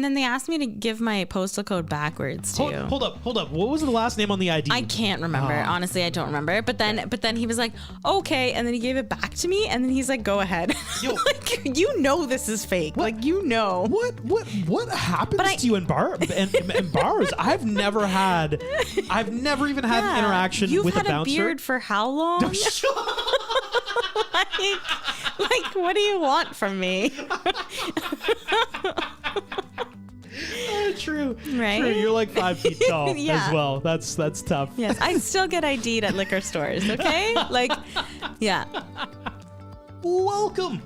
And then they asked me to give my postal code backwards too. Hold up. What was the last name on the ID? I can't remember. Honestly, I don't remember. But then he was like, okay, and then he gave it back to me, and then he's like, go ahead. Like, you know this is fake. What? Like, you know. What happens to you in bars? I've never even had an interaction with a bouncer. You've had a beard for how long? like, what do you want from me? True. Right? True. You're like 5 feet tall as well. That's tough. Yes, I still get ID'd at liquor stores, okay? Like, yeah. Welcome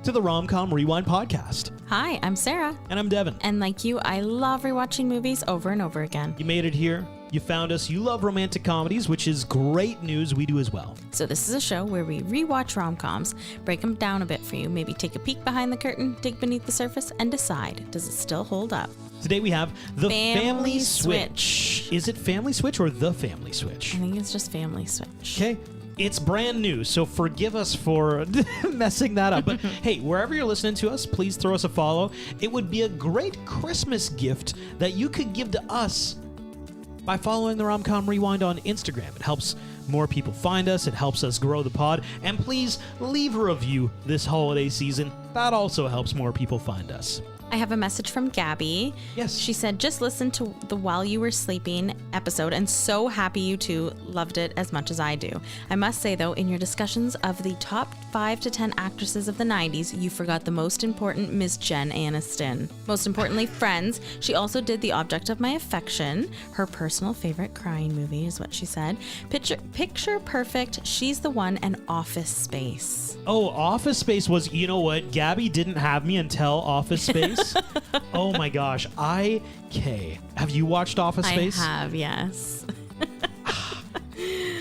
to the Rom-Com Rewind podcast. Hi, I'm Sarah. And I'm Devin. And like you, I love rewatching movies over and over again. You made it here. You found us. You love romantic comedies, which is great news. We do as well. So this is a show where we rewatch rom-coms, break them down a bit for you, maybe take a peek behind the curtain, dig beneath the surface, and decide, does it still hold up? Today we have The Family Switch. Switch. Is it Family Switch or The Family Switch? I think it's just Family Switch. Okay. It's brand new, so forgive us for messing that up. But hey, wherever you're listening to us, please throw us a follow. It would be a great Christmas gift that you could give to us by following the Rom-Com Rewind on Instagram. It helps more people find us. It helps us grow the pod. And please leave a review this holiday season. That also helps more people find us. I have a message from Gabby. Yes. She said, just listen to the While You Were Sleeping episode and so happy you two loved it as much as I do. I must say, though, in your discussions of the top 5 to 10 actresses of the 90s, you forgot the most important Miss Jen Aniston. Most importantly, Friends. She also did The Object of My Affection. Her personal favorite crying movie is what she said. Picture Perfect, She's the One, and Office Space. Oh, Office Space was, you know what? Gabby didn't have me until Office Space. Oh my gosh. Have you watched Office Space? I have, yes.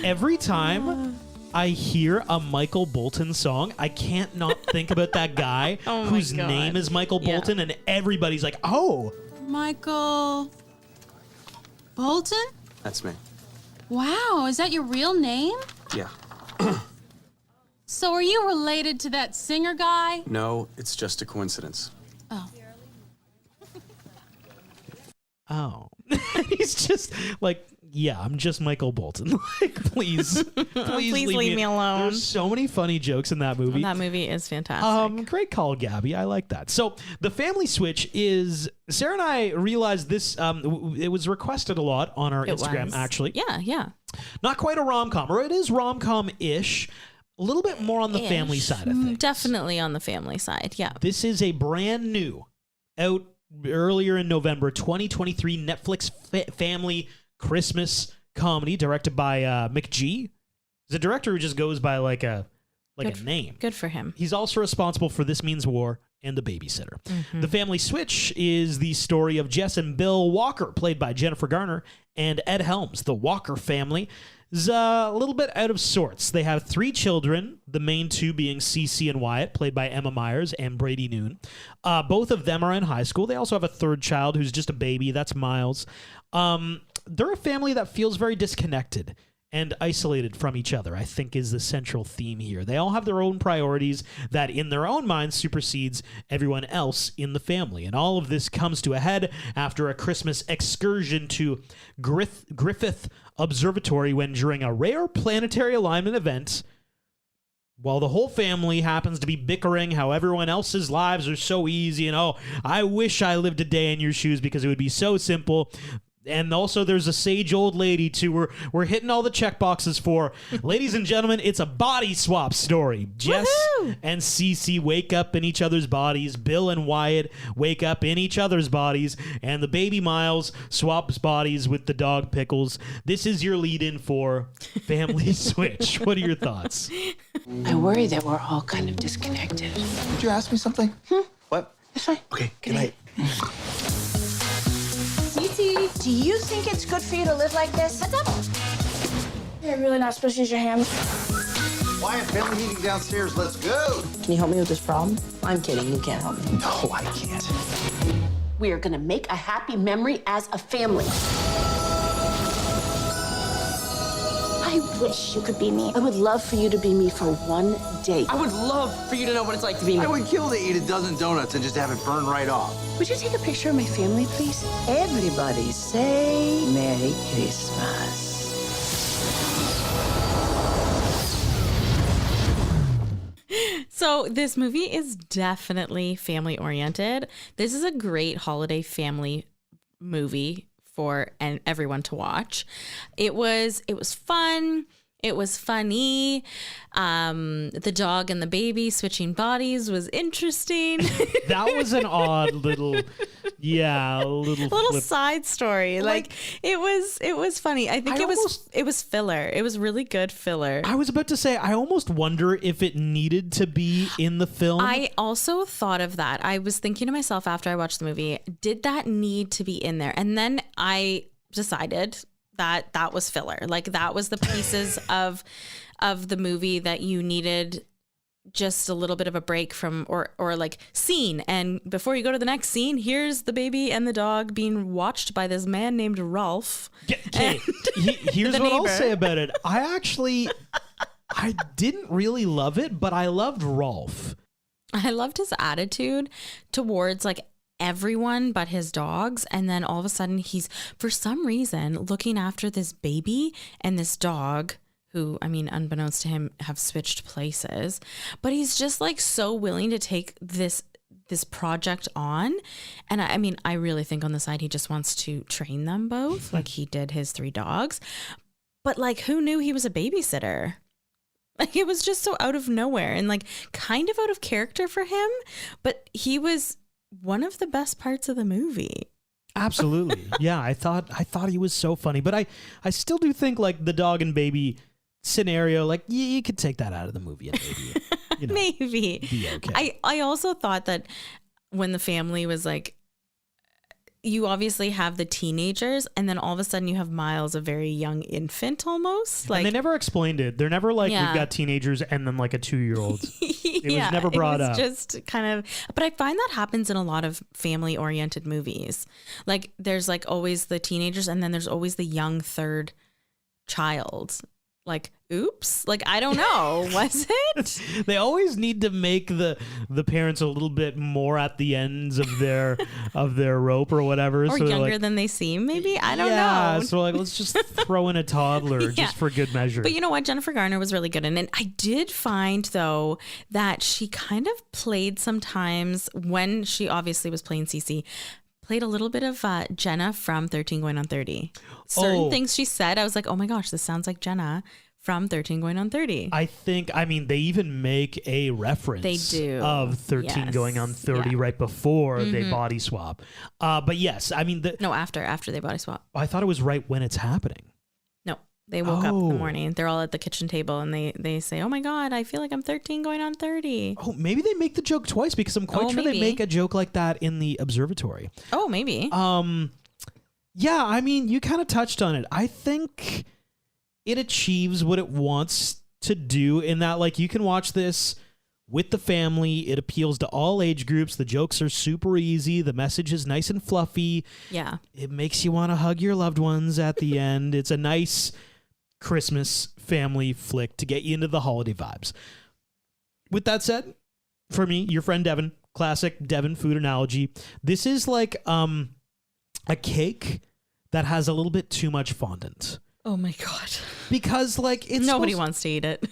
Every time I hear a Michael Bolton song, I can't not think about that guy whose name is Michael Bolton, and everybody's like, oh. Michael Bolton? That's me. Wow, is that your real name? Yeah. So are you related to that singer guy? No, it's just a coincidence. Oh. He's just like, yeah, I'm just Michael Bolton. Like, please leave me alone. There's so many funny jokes in that movie. That movie is fantastic. Great call, Gabby. I like that. So the Family Switch is, Sarah and I realized this, it was requested a lot on our Instagram, actually. Yeah. Not quite a rom-com, or it is rom-com-ish. A little bit more on the family side of things. Definitely on the family side, yeah. This is a brand new, out earlier in November 2023 Netflix family Christmas comedy directed by McG. He's a director who just goes by like a name. Good for him. He's also responsible for This Means War and The Babysitter. Mm-hmm. The Family Switch is the story of Jess and Bill Walker, played by Jennifer Garner, and Ed Helms. The Walker family is a little bit out of sorts. They have 3 children, the main 2 being Cece and Wyatt, played by Emma Myers and Brady Noon. Both of them are in high school. They also have a 3rd child who's just a baby. That's Miles. They're a family that feels very disconnected and isolated from each other, I think, is the central theme here. They all have their own priorities that in their own minds supersedes everyone else in the family. And all of this comes to a head after a Christmas excursion to Griffith Observatory when, during a rare planetary alignment event, while the whole family happens to be bickering how everyone else's lives are so easy and, oh, I wish I lived a day in your shoes because it would be so simple. And also there's a sage old lady too. We're hitting all the check boxes for. Ladies and gentlemen, it's a body swap story. Jess and Cece wake up in each other's bodies. Bill and Wyatt wake up in each other's bodies. And the baby Miles swaps bodies with the dog Pickles. This is your lead-in for Family Switch. What are your thoughts? I worry that we're all kind of disconnected. Did you ask me something? What? That's fine. Okay, good night. Do you think it's good for you to live like this? What's up? You're really not supposed to use your hands. Wyatt, family meeting downstairs. Let's go. Can you help me with this problem? I'm kidding. You can't help me. No, I can't. We are gonna make a happy memory as a family. I I wish you could be me. I would love for you to be me for one day. I would love for you to know what it's like to be me. I would kill to eat a dozen donuts and just have it burn right off. Would you take a picture of my family, please? Everybody say Merry Christmas. So this movie is definitely family oriented. This is a great holiday family movie for everyone to watch. It was fun. It was funny. The dog and the baby switching bodies was interesting. That was an odd little, little flip. side story. Like it was funny. I think it was filler. It was really good filler. I was about to say, I almost wonder if it needed to be in the film. I also thought of that. I was thinking to myself after I watched the movie, did that need to be in there? And then I decided that was filler. Like that was the pieces of the movie that you needed just a little bit of a break from or like scene. And before you go to the next scene, here's the baby and the dog being watched by this man named Rolf. Okay, here's what I'll say about it. I didn't really love it, but I loved Rolf. I loved his attitude towards like everyone but his dogs, and then all of a sudden he's for some reason looking after this baby and this dog who, I mean, unbeknownst to him, have switched places, but he's just like so willing to take this project on. And I mean, I really think on the side he just wants to train them both like he did his 3 dogs, but like who knew he was a babysitter? Like it was just so out of nowhere and like kind of out of character for him, but he was one of the best parts of the movie. Absolutely. Yeah, I thought he was so funny, but I still do think like the dog and baby scenario, like you could take that out of the movie and maybe maybe be okay. I also thought that when the family was like, you obviously have the teenagers and then all of a sudden you have Miles, a very young infant almost. Like and they never explained it. They're never like, we've got teenagers and then like a 2-year-old. It was never brought up. Just kind of, but I find that happens in a lot of family oriented movies. Like there's like always the teenagers and then there's always the young third child. Like, oops, like, I don't know, was it? They always need to make the parents a little bit more at the ends of their rope or whatever. Or so younger like, than they seem, maybe? I don't know. Yeah, so like, let's just throw in a toddler just for good measure. But you know what? Jennifer Garner was really good in it. I did find, though, that she kind of played sometimes when she obviously was playing Cece, played a little bit of Jenna from 13 Going on 30. Certain things she said, I was like, oh my gosh, this sounds like Jenna from 13 Going on 30. I mean, they even make a reference they do. Of 13 Going on 30 right before they body swap. But yes, I mean... No, after they body swap. I thought it was right when it's happening. No, they woke up in the morning. They're all at the kitchen table and they say, oh my God, I feel like I'm 13 going on 30. Oh, maybe they make the joke twice because I'm quite sure they make a joke like that in the observatory. Oh, maybe. Yeah, I mean, you kind of touched on it. I think it achieves what it wants to do in that, like, you can watch this with the family. It appeals to all age groups. The jokes are super easy. The message is nice and fluffy. Yeah. It makes you want to hug your loved ones at the end. It's a nice Christmas family flick to get you into the holiday vibes. With that said, for me, your friend Devin, classic Devin food analogy. This is like a cake that has a little bit too much fondant. Oh my God. Because like it's nobody wants to eat it.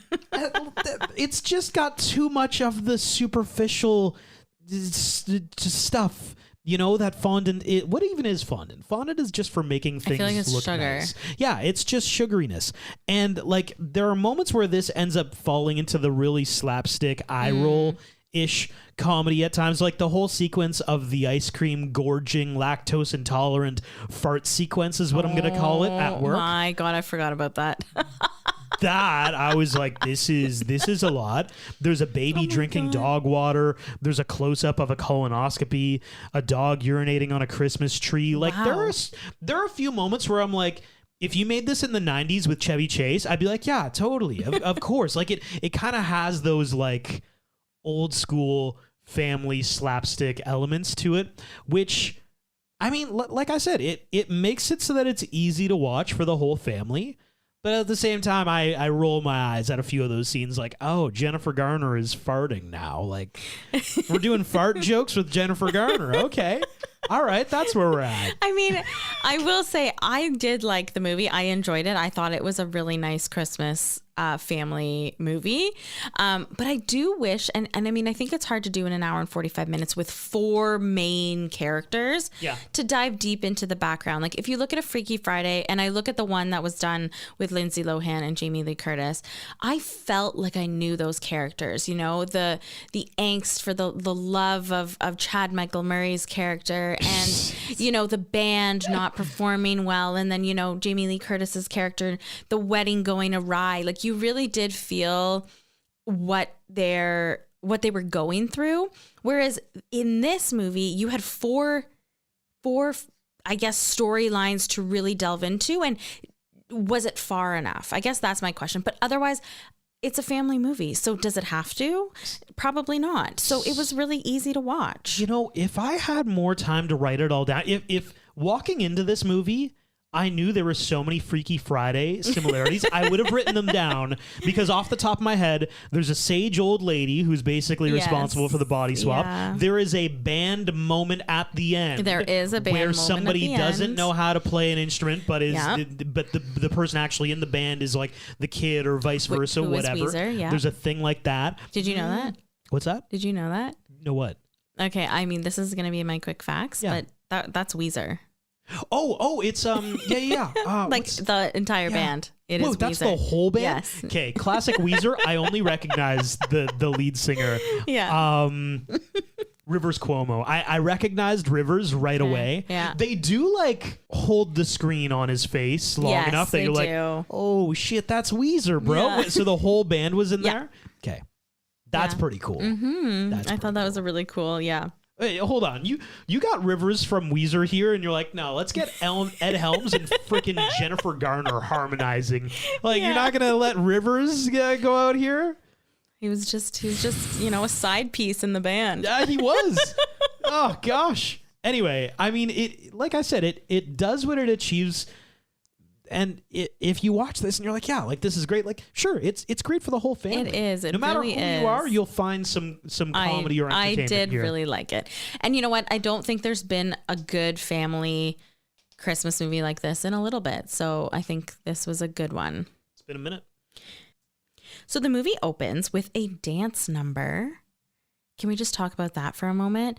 It's just got too much of the superficial stuff. You know, that fondant, what even is fondant? Fondant is just for making things I feel like it's look sugar. nice. Yeah, it's just sugariness. And like there are moments where this ends up falling into the really slapstick eye roll-ish comedy at times, like the whole sequence of the ice cream gorging lactose intolerant fart sequence is what I'm going to call it at work. Oh my God, I forgot about that. That I was like, this is a lot. There's a baby drinking dog water. There's a close up of a colonoscopy, a dog urinating on a Christmas tree. Like there are a few moments where I'm like, if you made this in the 90s with Chevy Chase, I'd be like, yeah, totally. Of course. Like it kind of has those like old school family slapstick elements to it, which I mean, like I said, it makes it so that it's easy to watch for the whole family. But at the same time, I roll my eyes at a few of those scenes like, oh, Jennifer Garner is farting now. Like, we're doing fart jokes with Jennifer Garner. Okay. All right. That's where we're at. I mean, I will say I did like the movie. I enjoyed it. I thought it was a really nice Christmas family movie. But I do wish, and I mean, I think it's hard to do in an hour and 45 minutes with 4 main characters to dive deep into the background. Like if you look at a Freaky Friday and I look at the one that was done with Lindsay Lohan and Jamie Lee Curtis, I felt like I knew those characters, you know, the angst for the love of Chad Michael Murray's character and, you know, the band not performing well. And then, you know, Jamie Lee Curtis's character, the wedding going awry. Like you really did feel what they were going through. Whereas in this movie, you had four, I guess, storylines to really delve into. And was it far enough? I guess that's my question. But otherwise, it's a family movie. So does it have to? Probably not. So it was really easy to watch. You know, if I had more time to write it all down, if walking into this movie, I knew there were so many Freaky Friday similarities, I would have written them down because off the top of my head, there's a sage old lady who's basically responsible for the body swap. Yeah. There is a band moment at the end. There is a band where moment somebody at the doesn't end. know how to play an instrument, but the person actually in the band is like the kid or vice versa, who is whatever. Weezer, yeah. There's a thing like that. Did you know that? What's that? Did you know that? No, what? Okay, I mean, this is going to be my quick facts, but that's Weezer. Oh, it's yeah. Like the entire band. It is Whoa, that's Weezer. the whole band? Yes. Okay, classic Weezer. I only recognize the lead singer. Yeah. Rivers Cuomo. I recognized Rivers right away. Yeah. They do like hold the screen on his face long Yes, enough that they you're like, do. oh shit, that's Weezer, bro. Yeah. Wait, so the whole band was in Yeah. there? Okay. That's Yeah. pretty cool. Mm-hmm. That's I thought that was a really cool, yeah. Hey, hold on. You got Rivers from Weezer here, and you're like, no, let's get Ed Helms and freaking Jennifer Garner harmonizing. Like, you're not gonna let Rivers go out here? He was just, you know, a side piece in the band. Yeah, he was. Oh gosh. Anyway, I mean, it. Like I said, it does what it achieves. And if you watch this and you're like, yeah, like this is great, like sure, it's great for the whole family. It is. It no matter really who is. you are, you'll find some comedy or entertainment I did here. really like it. And you know what? I don't think there's been a good family Christmas movie like this in a little bit. So I think this was a good one. It's been a minute. So the movie opens with a dance number. Can we just talk about that for a moment?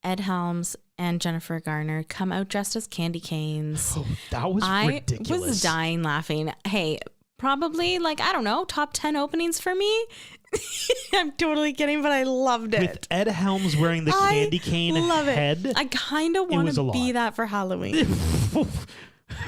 Ed Helms and Jennifer Garner come out dressed as candy canes. Oh, that was ridiculous. I was dying laughing. Hey, probably like, I don't know, top 10 openings for me. I'm totally kidding, but I loved it. With Ed Helms wearing the candy cane head. I kind of want to be that for Halloween.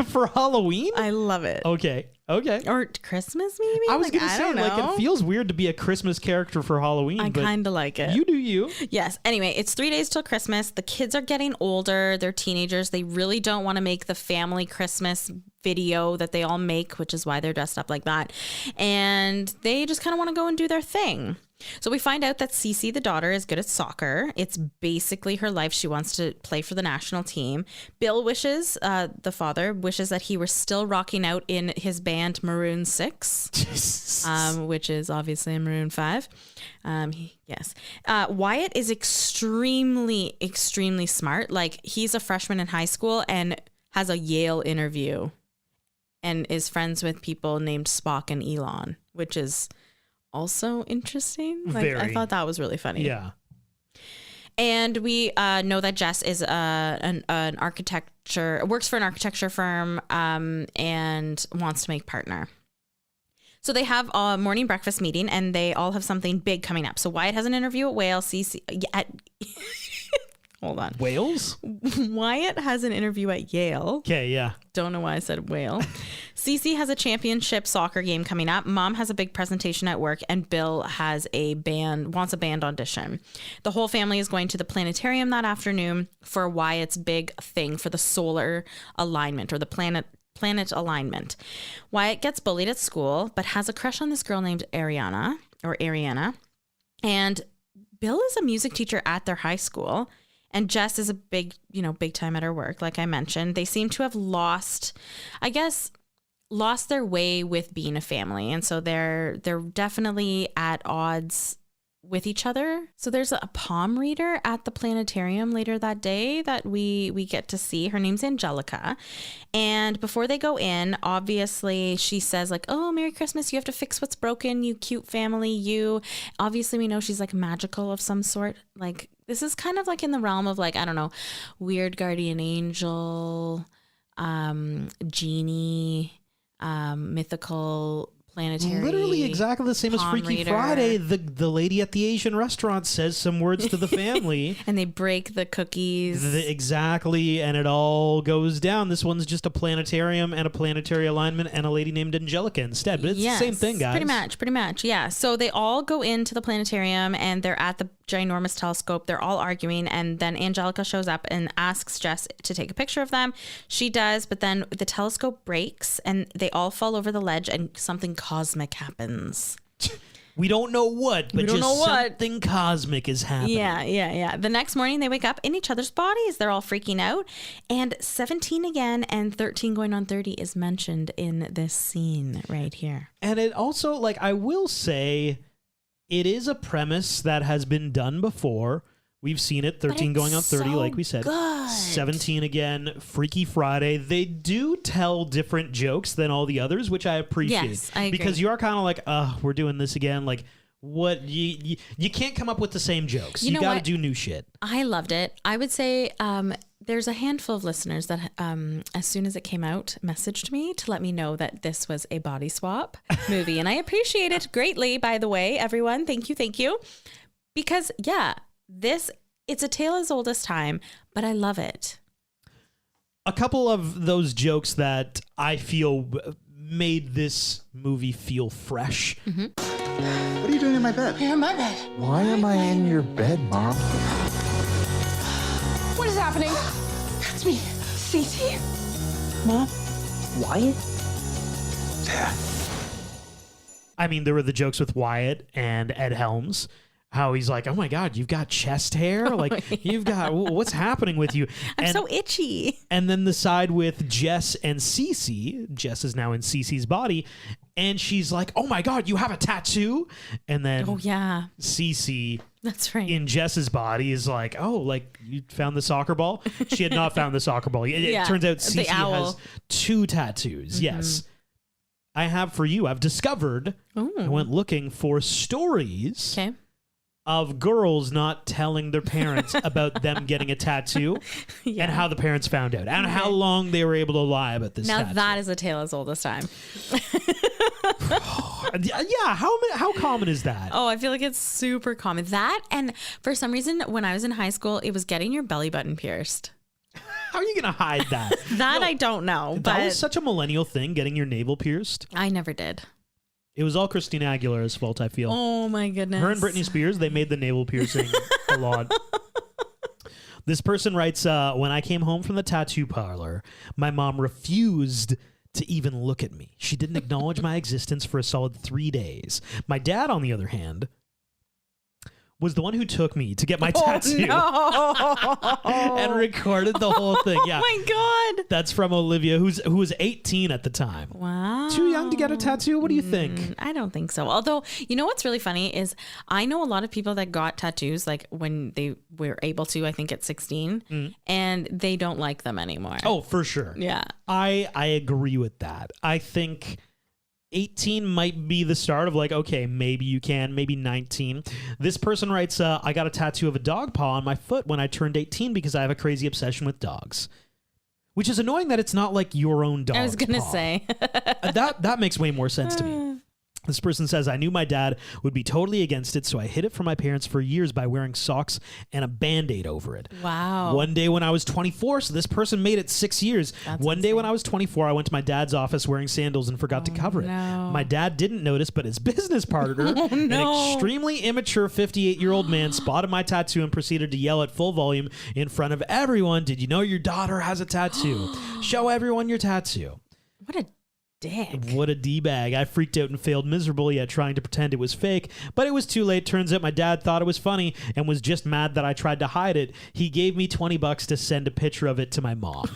For Halloween? I love it. Okay. Or Christmas, maybe? I was going to say, don't like, know. it feels weird to be a Christmas character for Halloween. I but kind of like it. You do you. Yes. Anyway, it's 3 days till Christmas. The kids are getting older. They're teenagers. They really don't want to make the family Christmas video that they all make, which is why they're dressed up like that. And they just kind of want to go and do their thing. So we find out that Cece, the daughter, is good at soccer. It's basically her life. She wants to play for the national team. Bill wishes, the father, wishes that he were still rocking out in his band Maroon 6, which is obviously a Maroon 5. Yes. Wyatt is extremely, extremely smart. Like, he's a freshman in high school and has a Yale interview and is friends with people named Spock and Elon, which is also interesting. Like, Very. I thought that was really funny. Yeah. And we know that Jess is an works for an architecture firm, and wants to make partner. So they have a morning breakfast meeting, and they all have something big coming up. So Wyatt has an interview at Wales. Hold on. Wales? Wyatt has an interview at Yale. Okay, yeah. Don't know why I said whale. Cece has a championship soccer game coming up. Mom has a big presentation at work, and Bill has wants a band audition. The whole family is going to the planetarium that afternoon for Wyatt's big thing for the solar alignment, or the planet alignment. Wyatt gets bullied at school, but has a crush on this girl named Ariana. And Bill is a music teacher at their high school. And Jess is a big time at her work, like I mentioned. They seem to have lost, I guess, lost their way with being a family, and so they're definitely at odds with each other. So there's a palm reader at the planetarium later that day that we get to see. Her name's Angelica. And before they go in, obviously she says like, oh, Merry Christmas. You have to fix what's broken. You cute family. You obviously, we know she's like magical of some sort. Like this is kind of like in the realm of like, I don't know, weird guardian angel, genie, mythical planetary. Literally exactly the same as Freaky reader. Friday. The lady at the Asian restaurant says some words to the family. And they break the cookies. Exactly. And it all goes down. This one's just a planetarium and a planetary alignment and a lady named Angelica instead. But it's the same thing, guys. Pretty much. Yeah. So they all go into the planetarium and they're at the ginormous telescope. They're all arguing. And then Angelica shows up and asks Jess to take a picture of them. She does. But then the telescope breaks and they all fall over the ledge and something cosmic happens. We don't know what, but something cosmic is happening. Yeah. The next morning they wake up in each other's bodies. They're all freaking out. And 17 again and 13 going on 30 is mentioned in this scene right here. And it also, like, I will say, it is a premise that has been done before. We've seen it, 13 going on 30, like we said. Good. 17 again, Freaky Friday. They do tell different jokes than all the others, which I appreciate. Yes, I agree. Because you are kind of like, we're doing this again. Like, what? You can't come up with the same jokes. You got to do new shit. I loved it. I would say there's a handful of listeners that as soon as it came out, messaged me to let me know that this was a body swap movie. And I appreciate it greatly, by the way, everyone. Thank you. Because, yeah, it's a tale as old as time, but I love it. A couple of those jokes that I feel made this movie feel fresh. What are you doing in my bed? You're in my bed. Why am I in your bed, Mom? What is happening? That's me. Cece? Mom? Wyatt? Dad. I mean, there were the jokes with Wyatt and Ed Helms. How he's like, oh my God, you've got chest hair? Like, you've got, what's happening with you? I'm so itchy. And then the side with Jess and Cece. Jess is now in Cece's body. And she's like, oh my God, you have a tattoo? And then Cece, that's right, in Jess's body is like, oh, like you found the soccer ball? She had not found the soccer ball. It turns out Cece has 2 tattoos. Yes. I have for you. I've discovered, I went looking for stories of girls not telling their parents about them getting a tattoo and how the parents found out and how long they were able to lie about this tattoo. That is a tale as old as time. Yeah, how common is that? Oh, I feel like it's super common. That, and for some reason, when I was in high school, it was getting your belly button pierced. How are you going to hide that? I don't know. That was such a millennial thing, getting your navel pierced. I never did. It was all Christina Aguilera's fault, I feel. Oh, my goodness. Her and Britney Spears, they made the navel piercing a lot. This person writes, when I came home from the tattoo parlor, my mom refused to even look at me. She didn't acknowledge my existence for a solid 3 days. My dad, on the other hand, was the one who took me to get my tattoo and recorded the whole thing. Yeah. Oh my God. That's from Olivia, who was 18 at the time. Wow. Too young to get a tattoo? What do you think? I don't think so. Although, you know what's really funny is I know a lot of people that got tattoos like when they were able to, I think at 16, and they don't like them anymore. Oh, for sure. Yeah. I agree with that. I think 18 might be the start of like, okay, maybe you can, maybe 19. This person writes, I got a tattoo of a dog paw on my foot when I turned 18 because I have a crazy obsession with dogs. Which is annoying that it's not like your own dog. I was going to say. that makes way more sense to me. This person says, I knew my dad would be totally against it, so I hid it from my parents for years by wearing socks and a Band-Aid over it. Wow. One day when I was 24, so this person made it 6 years. One day when I was 24, I went to my dad's office wearing sandals and forgot to cover it. My dad didn't notice, but his business partner, an extremely immature 58-year-old man, spotted my tattoo and proceeded to yell at full volume in front of everyone, did you know your daughter has a tattoo? Show everyone your tattoo. What a dick. What a D-bag. I freaked out and failed miserably at trying to pretend it was fake, but it was too late. Turns out my dad thought it was funny and was just mad that I tried to hide it. He gave me $20 to send a picture of it to my mom.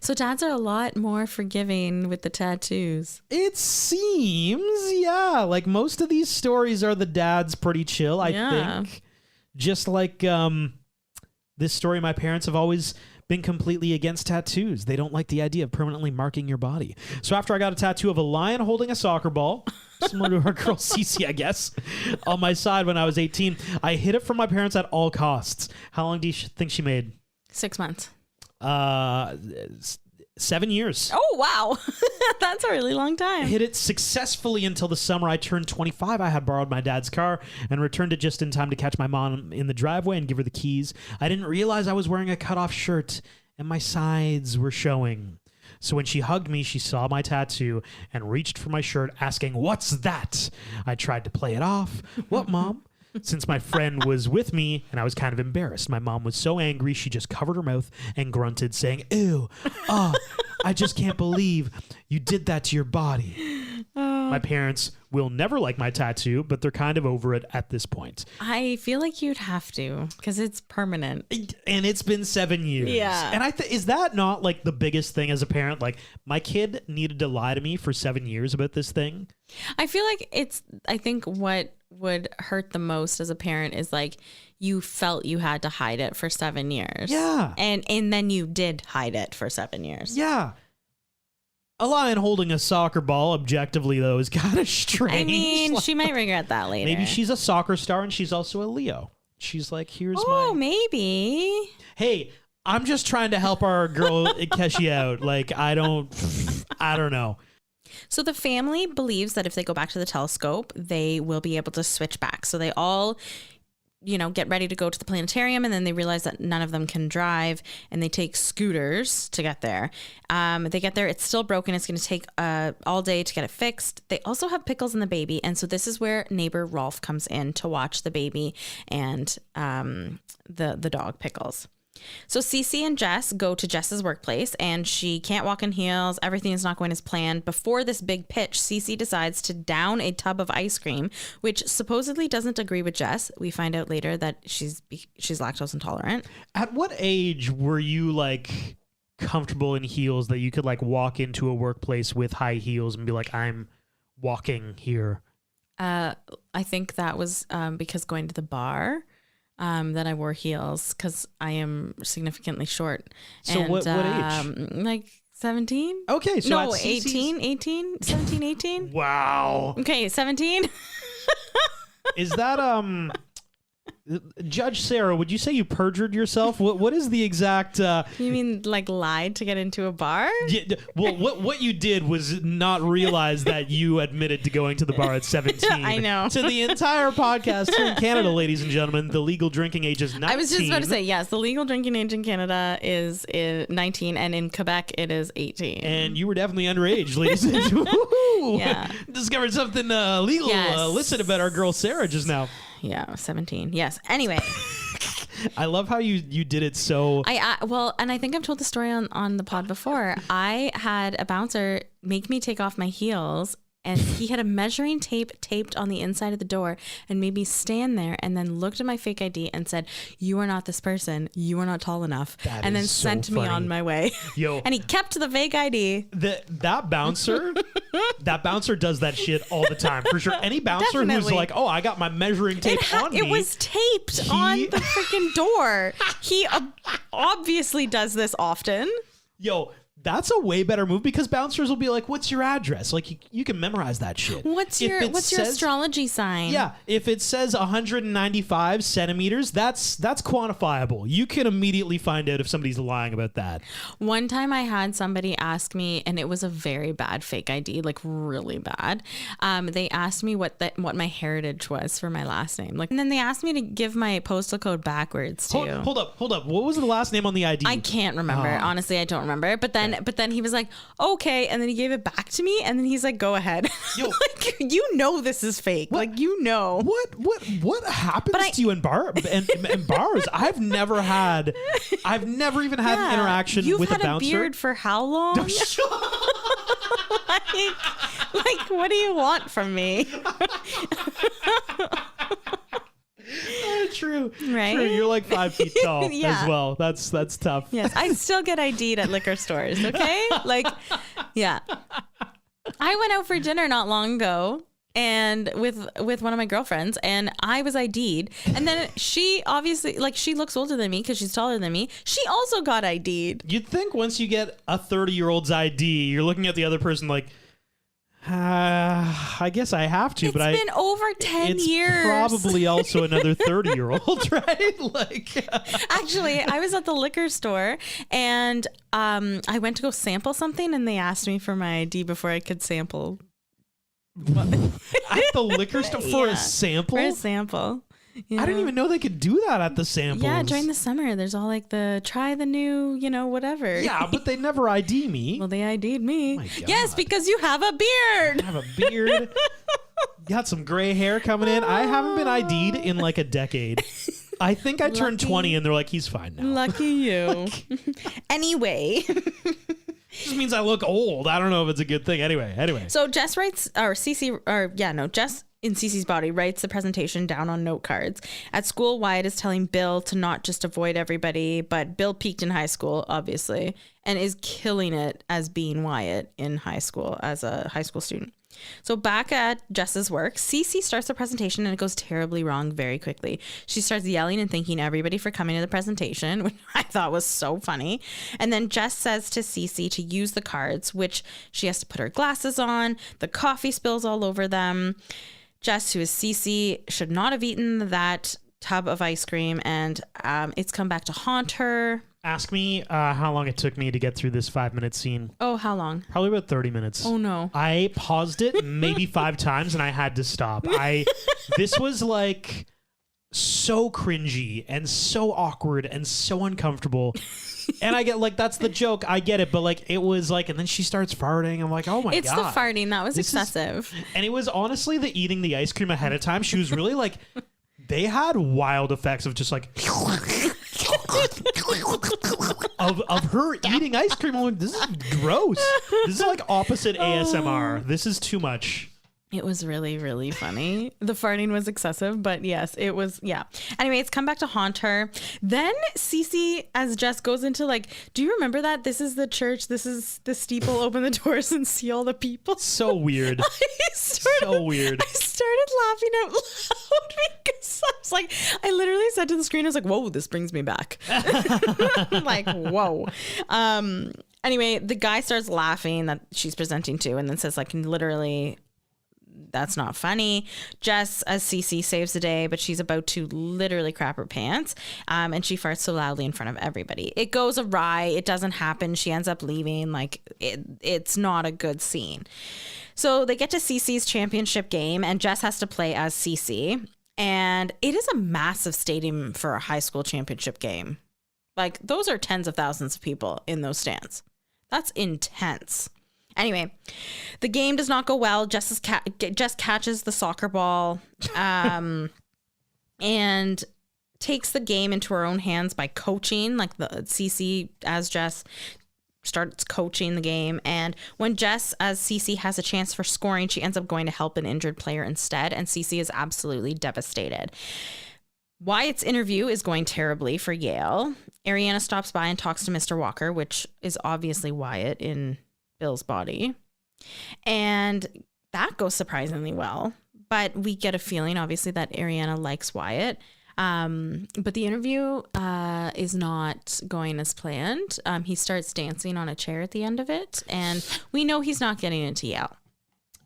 So dads are a lot more forgiving with the tattoos. It seems, yeah. Like most of these stories are the dads pretty chill, I think. Just like this story, my parents have always been completely against tattoos. They don't like the idea of permanently marking your body. So after I got a tattoo of a lion holding a soccer ball, similar to our girl Cece, I guess, on my side when I was 18, I hid it from my parents at all costs. How long do you think she made? 6 months. 7 years. Oh, wow. That's a really long time. I hid it successfully until the summer I turned 25. I had borrowed my dad's car and returned it just in time to catch my mom in the driveway and give her the keys. I didn't realize I was wearing a cutoff shirt and my sides were showing. So when she hugged me, she saw my tattoo and reached for my shirt asking, "What's that?" I tried to play it off. "What, Mom?" Since my friend was with me and I was kind of embarrassed. My mom was so angry, she just covered her mouth and grunted, saying, "Ew, I just can't believe you did that to your body." My parents will never like my tattoo, but they're kind of over it at this point. I feel like you'd have to, because it's permanent. And it's been 7 years. Yeah. And is that not like the biggest thing as a parent? Like, my kid needed to lie to me for 7 years about this thing. I feel like I think what would hurt the most as a parent is like you felt you had to hide it for 7 years. Yeah. And then you did hide it for 7 years. Yeah. A lion holding a soccer ball, objectively, though, is kind of strange. I mean, she might regret that later. Maybe she's a soccer star and she's also a Leo. She's like, here's maybe. Hey, I'm just trying to help our girl Keshi out. Like, I don't know. So the family believes that if they go back to the telescope, they will be able to switch back. So they all, get ready to go to the planetarium, and then they realize that none of them can drive, and they take scooters to get there. They get there, it's still broken. It's going to take all day to get it fixed. They also have Pickles and the baby, and so this is where neighbor Rolf comes in to watch the baby and the dog Pickles. So Cece and Jess go to Jess's workplace, and she can't walk in heels. Everything is not going as planned. Before this big pitch, Cece decides to down a tub of ice cream, which supposedly doesn't agree with Jess. We find out later that she's lactose intolerant. At what age were you like comfortable in heels that you could like walk into a workplace with high heels and be like, I'm walking here? I think that was because going to the bar. That I wore heels because I am significantly short. So and, what age? Like 17? Okay, so no, 18, 17, 18. Wow. Okay, 17. Is that Judge Sarah, would you say you perjured yourself? What is the exact You mean like lied to get into a bar? Yeah, well, what you did was not realize that you admitted to going to the bar at 17. I know. To the entire podcast here in Canada, ladies and gentlemen, the legal drinking age is 19. I was just about to say, yes, the legal drinking age in Canada is 19, and in Quebec it is 18. And you were definitely underage, ladies and gentlemen. Yeah. Discovered something legal illicit about our girl Sarah just now. Yeah, 17. Yes. Anyway. I love how you did it so... and I think I've told the story on the pod before. I had a bouncer make me take off my heels, and he had a measuring tape taped on the inside of the door and made me stand there and then looked at my fake ID and said, "You are not this person. You are not tall enough." And then so sent me funny. on my way. Yo. And he kept the fake ID. That bouncer does that shit all the time for sure. Any bouncer who's Definitely. like, "Oh, I got my measuring tape on me." It was taped on the freaking door. He obviously does this often. Yo, that's a way better move because bouncers will be like, "What's your address?" Like you can memorize that shit. What's your astrology sign? Yeah, if it says 195 centimeters, that's quantifiable. You can immediately find out if somebody's lying about that. One time I had somebody ask me, and it was a very bad fake ID, like really bad. They asked me what my heritage was for my last name, and then they asked me to give my postal code backwards too. Hold up. What was the last name on the ID? I can't remember. Honestly, I don't remember. But then he was like, "Okay," and then he gave it back to me, and then he's like, "Go ahead." Yo, like, this is fake. What? Like, What happens to you in bars? I've never even had an interaction with a bouncer. You've had a beard for how long? like, what do you want from me? True. Right? True. You're like 5 feet tall Yeah. as well. That's tough. Yes, I still get ID'd at liquor stores, okay? Like, yeah. I went out for dinner not long ago and with one of my girlfriends, and I was ID'd, and then she obviously, like, she looks older than me because she's taller than me. She also got ID'd. You'd think once you get a 30-year-old's ID, you're looking at the other person like, I guess I have to, It's but been over 10 it's years. probably also another 30-year-old, right? Like, Actually, I was at the liquor store and I went to go sample something, and they asked me for my ID before I could sample. at the liquor store for Yeah, a sample? For a sample. You I didn't know? even know they could do that at the samples. Yeah, during the summer, there's all like the try the new, whatever. Yeah, but they never ID me. Well, they ID'd me. My God. Yes, because you have a beard. I have a beard. Got some gray hair coming in. I haven't been ID'd in like a decade. I think I turned Lucky. 20 and they're like, he's fine now. Lucky you. Anyway. Just means I look old. I don't know if it's a good thing. Anyway. So Jess writes, Jess in Cece's body writes the presentation down on note cards. At school, Wyatt is telling Bill to not just avoid everybody, but Bill peaked in high school, obviously, and is killing it as being Wyatt in high school, as a high school student. So back at Jess's work, Cece starts the presentation and it goes terribly wrong very quickly. She starts yelling and thanking everybody for coming to the presentation, which I thought was so funny. And then Jess says to Cece to use the cards, which she has to put her glasses on. The coffee spills all over them. Jess, who is Cece, should not have eaten that tub of ice cream, and it's come back to haunt her. Ask me how long it took me to get through this 5-minute scene. Oh, how long? Probably about 30 minutes. Oh, no. I paused it maybe 5 times and I had to stop. This was like so cringy and so awkward and so uncomfortable. And I get like, that's the joke. I get it. But like, it was like, and then she starts farting. I'm like, oh my God. It's the farting. That was This is- excessive. And it was honestly the eating the ice cream ahead of time. She was really like, they had wild effects of just like, of her eating ice cream. I'm like, this is gross. This is like opposite ASMR. This is too much. It was really, really funny. The farting was excessive, but yes, it was, yeah. Anyway, it's come back to haunt her. Then Cece, as Jess goes into like, do you remember that? This is the church. This is the steeple. Open the doors and see all the people. So weird. So weird. I started laughing out loud because I was like, I literally said to the screen, I was like, whoa, this brings me back. Like, whoa. Anyway, the guy starts laughing that she's presenting to and then says like, literally, that's not funny. Jess, as Cece, saves the day, but she's about to literally crap her pants. And she farts so loudly in front of everybody. It goes awry. It doesn't happen. She ends up leaving. Like, it's not a good scene. So they get to Cece's championship game, and Jess has to play as Cece. And it is a massive stadium for a high school championship game. Like, those are tens of thousands of people in those stands. That's intense. Anyway, the game does not go well. Jess catches the soccer ball and takes the game into her own hands by coaching. Like the Cece as Jess starts coaching the game. And when Jess as Cece has a chance for scoring, she ends up going to help an injured player instead. And Cece is absolutely devastated. Wyatt's interview is going terribly for Yale. Ariana stops by and talks to Mr. Walker, which is obviously Wyatt in Bill's body, and that goes surprisingly well, but we get a feeling obviously that Ariana likes Wyatt, but the interview is not going as planned. He starts dancing on a chair at the end of it, and we know he's not getting into Yale.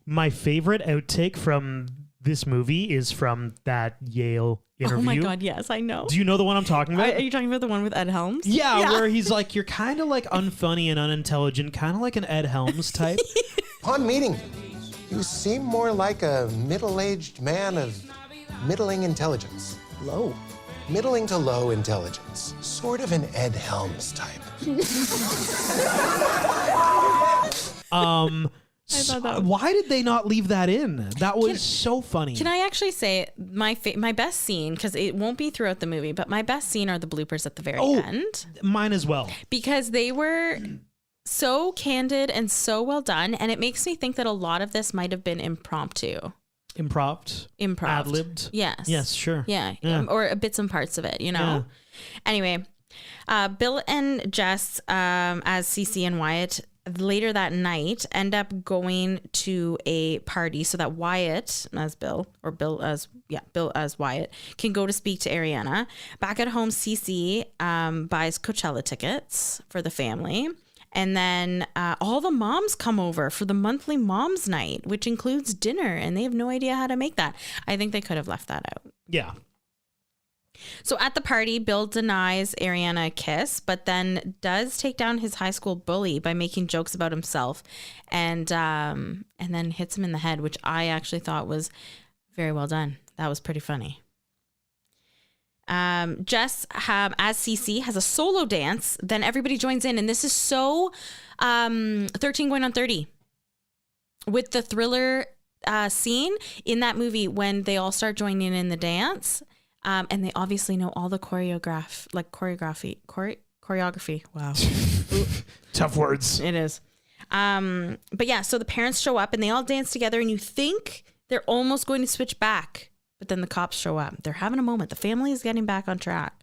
My favorite outtake from this movie is from that Yale interview. Oh my God, yes, I know. Do you know the one I'm talking about? Are you talking about the one with Ed Helms? Yeah, where he's like, you're kind of like unfunny and unintelligent, kind of like an Ed Helms type. Upon meeting you seem more like a middle-aged man of middling intelligence. Low. Middling to low intelligence. Sort of an Ed Helms type. Why did they not leave that in? That was so funny. Can I actually say my best scene, because it won't be throughout the movie, but my best scene are the bloopers at the very end. Mine as well. Because they were so candid and so well done. And it makes me think that a lot of this might have been impromptu. Improv. Ad-libbed. Yes. Yes, sure. Yeah. Yeah. Or bits and parts of it, you know? Yeah. Anyway, Bill and Jess, as Cece and Wyatt, later that night end up going to a party so that Wyatt as Bill as Wyatt can go to speak to Ariana. Back at home, Cece buys Coachella tickets for the family. And then all the moms come over for the monthly moms night, which includes dinner, and they have no idea how to make that. I think they could have left that out. Yeah. So at the party, Bill denies Ariana a kiss, but then does take down his high school bully by making jokes about himself, and then hits him in the head, which I actually thought was very well done. That was pretty funny. Jess, as Cece, has a solo dance. Then everybody joins in, and this is so 13 going on 30 with the Thriller scene in that movie when they all start joining in the dance. And they obviously know all the choreography. Wow. Tough words. It is. But yeah, so the parents show up and they all dance together, and you think they're almost going to switch back, but then the cops show up. They're having a moment. The family is getting back on track.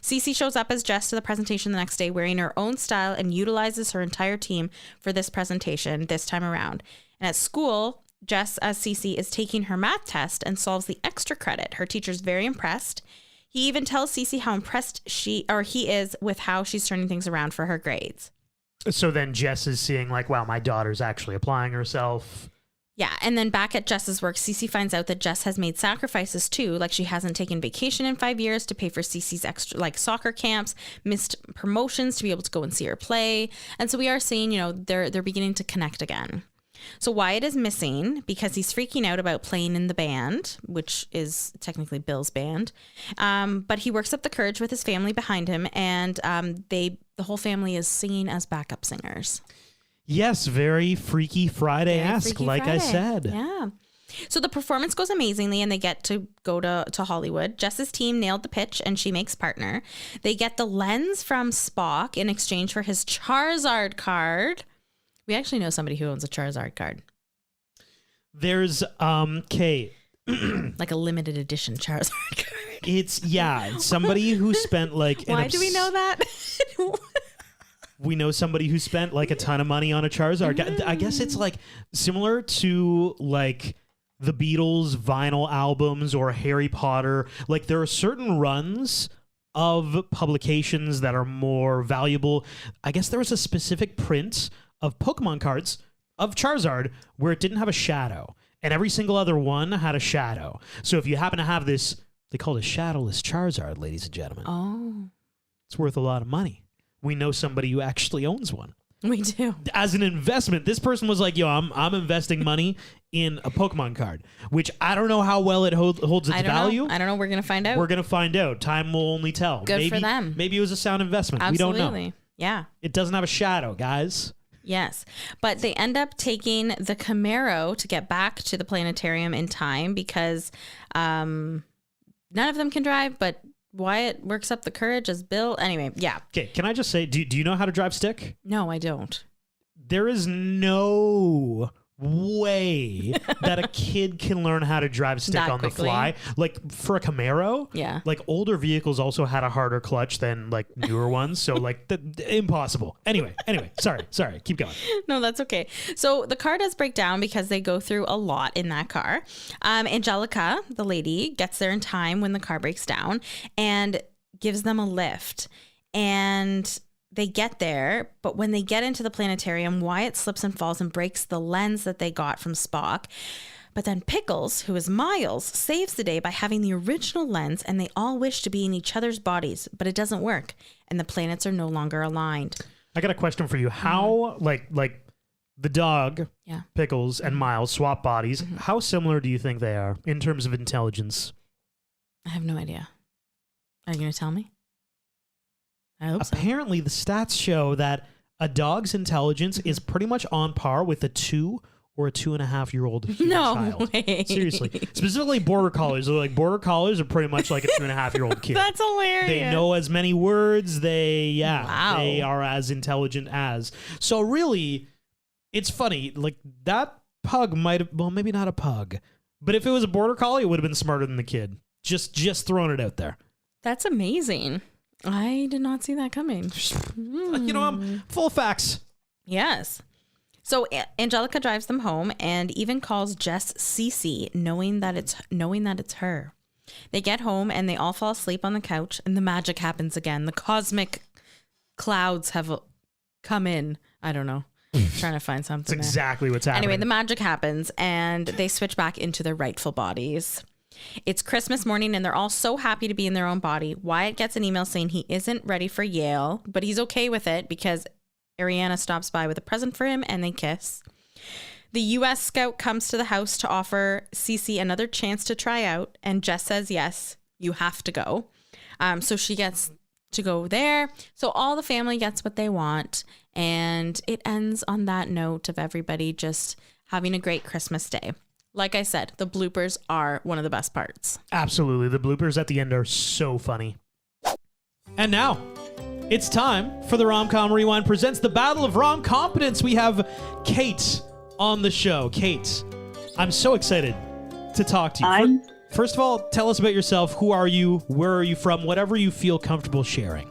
Cece shows up as Jess to the presentation the next day, wearing her own style, and utilizes her entire team for this presentation this time around. And at school, Jess, as Cece, is taking her math test and solves the extra credit. Her teacher's very impressed. He even tells Cece how impressed he is with how she's turning things around for her grades. So then Jess is seeing like, wow, my daughter's actually applying herself. Yeah, and then back at Jess's work, Cece finds out that Jess has made sacrifices too, like she hasn't taken vacation in 5 years to pay for Cece's extra, like soccer camps, missed promotions to be able to go and see her play. And so we are seeing, they're beginning to connect again. So Wyatt is missing because he's freaking out about playing in the band, which is technically Bill's band. But he works up the courage with his family behind him, and the whole family is singing as backup singers. Yes, very Freaky Friday-esque, I said. Yeah. So the performance goes amazingly, and they get to go to Hollywood. Jess's team nailed the pitch, and she makes partner. They get the lens from Spock in exchange for his Charizard card. We actually know somebody who owns a Charizard card. There's Kate. Like a limited edition Charizard card. It's somebody who spent like Why do we know that? We know somebody who spent like a ton of money on a Charizard. I guess it's like similar to like the Beatles vinyl albums or Harry Potter. Like there are certain runs of publications that are more valuable. I guess there was a specific print of Pokemon cards of Charizard where it didn't have a shadow, and every single other one had a shadow. So if you happen to have this, they call it a shadowless Charizard, ladies and gentlemen. Oh. It's worth a lot of money. We know somebody who actually owns one. We do. As an investment, this person was like, yo, I'm investing money in a Pokemon card, which I don't know how well it holds its value. I don't know. We're going to find out. We're going to find out. Time will only tell. Good for them. Maybe it was a sound investment. Absolutely. We don't know. Yeah. It doesn't have a shadow, guys. Yes. But they end up taking the Camaro to get back to the planetarium in time because none of them can drive, but Wyatt works up the courage as Bill. Anyway, yeah. Okay, can I just say, do you know how to drive stick? No, I don't. There is no way that a kid can learn how to drive stick That on quickly. the fly. Like for a Camaro, Yeah. like older vehicles also had a harder clutch than like newer ones. So like impossible. Anyway, sorry. Keep going. No, that's okay. So the car does break down because they go through a lot in that car. Angelica, the lady, gets there in time when the car breaks down and gives them a lift. And they get there, but when they get into the planetarium, Wyatt slips and falls and breaks the lens that they got from Spock. But then Pickles, who is Miles, saves the day by having the original lens, and they all wish to be in each other's bodies, but it doesn't work, and the planets are no longer aligned. I got a question for you. How like the dog, Yeah. Pickles, and Miles swap bodies. How similar do you think they are in terms of intelligence? I have no idea. Are you going to tell me? I hope so. Apparently, the stats show that a dog's intelligence is pretty much on par with a 2 or a 2.5-year-old No child? way. Seriously. Specifically border collies. Like border collies are pretty much like a 2.5-year-old kid. That's hilarious. They know as many words. They are as intelligent as. So really, it's funny. Like that pug might have, well, maybe not a pug, but if it was a border collie, it would have been smarter than the kid. Just throwing it out there. That's amazing. I did not see that coming. You know, I'm full of facts. Yes. So Angelica drives them home and even calls Jess Cece, knowing that it's her. They get home and they all fall asleep on the couch, and the magic happens again. The cosmic clouds have come in. I don't know. Trying to find something. That's exactly what's happening. Anyway, the magic happens and they switch back into their rightful bodies. It's Christmas morning and they're all so happy to be in their own body. Wyatt gets an email saying he isn't ready for Yale, but he's okay with it because Ariana stops by with a present for him and they kiss. The U.S. Scout comes to the house to offer Cece another chance to try out, and Jess says, yes, you have to go. So she gets to go there. So all the family gets what they want, and it ends on that note of everybody just having a great Christmas day. Like I said, the bloopers are one of the best parts. Absolutely. The bloopers at the end are so funny. And now, it's time for the Rom-Com Rewind presents the Battle of Rom-Competence. We have Kate on the show. Kate, I'm so excited to talk to you. First of all, tell us about yourself. Who are you? Where are you from? Whatever you feel comfortable sharing.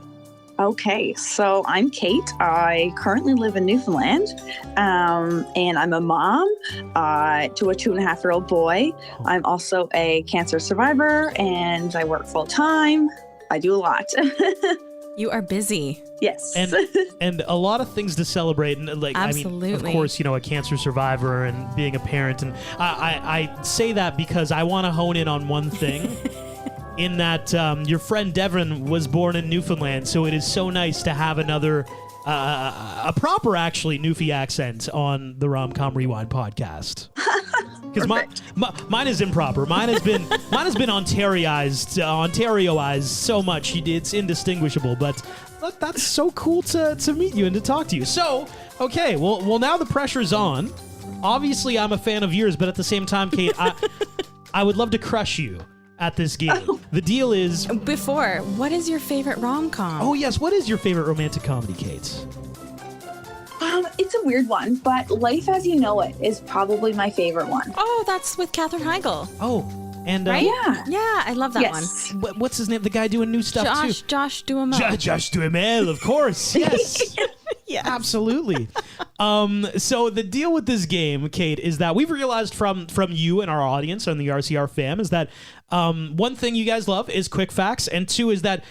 Okay, so I'm Kate. I currently live in Newfoundland, and I'm a mom to a 2.5-year-old boy. I'm also a cancer survivor, and I work full time. I do a lot. You are busy. Yes. And a lot of things to celebrate. And like, absolutely. I mean, of course, you know, a cancer survivor and being a parent. And I say that because I want to hone in on one thing. In that your friend Devin was born in Newfoundland, so it is so nice to have another, a proper, actually, Newfie accent on the Rom-Com Rewind podcast. Because mine is improper. Mine has been Ontarioized so much it's indistinguishable. But that's so cool to meet you and to talk to you. So okay, well now the pressure's on. Obviously, I'm a fan of yours, but at the same time, Kate, I would love to crush you at this game. Oh. The deal is... Before, what is your favorite rom-com? Oh, yes. What is your favorite romantic comedy, Kate? It's a weird one, but Life as You Know It is probably my favorite one. Oh, that's with Katherine Heigl. Oh, and... right? Yeah, I love that one. What's his name? The guy doing new stuff, too. Josh Duhamel. Josh Duhamel, of course. Yes. Yeah, absolutely. So the deal with this game, Kate, is that we've realized from you and our audience and the RCR fam is that one thing you guys love is quick facts, and two is that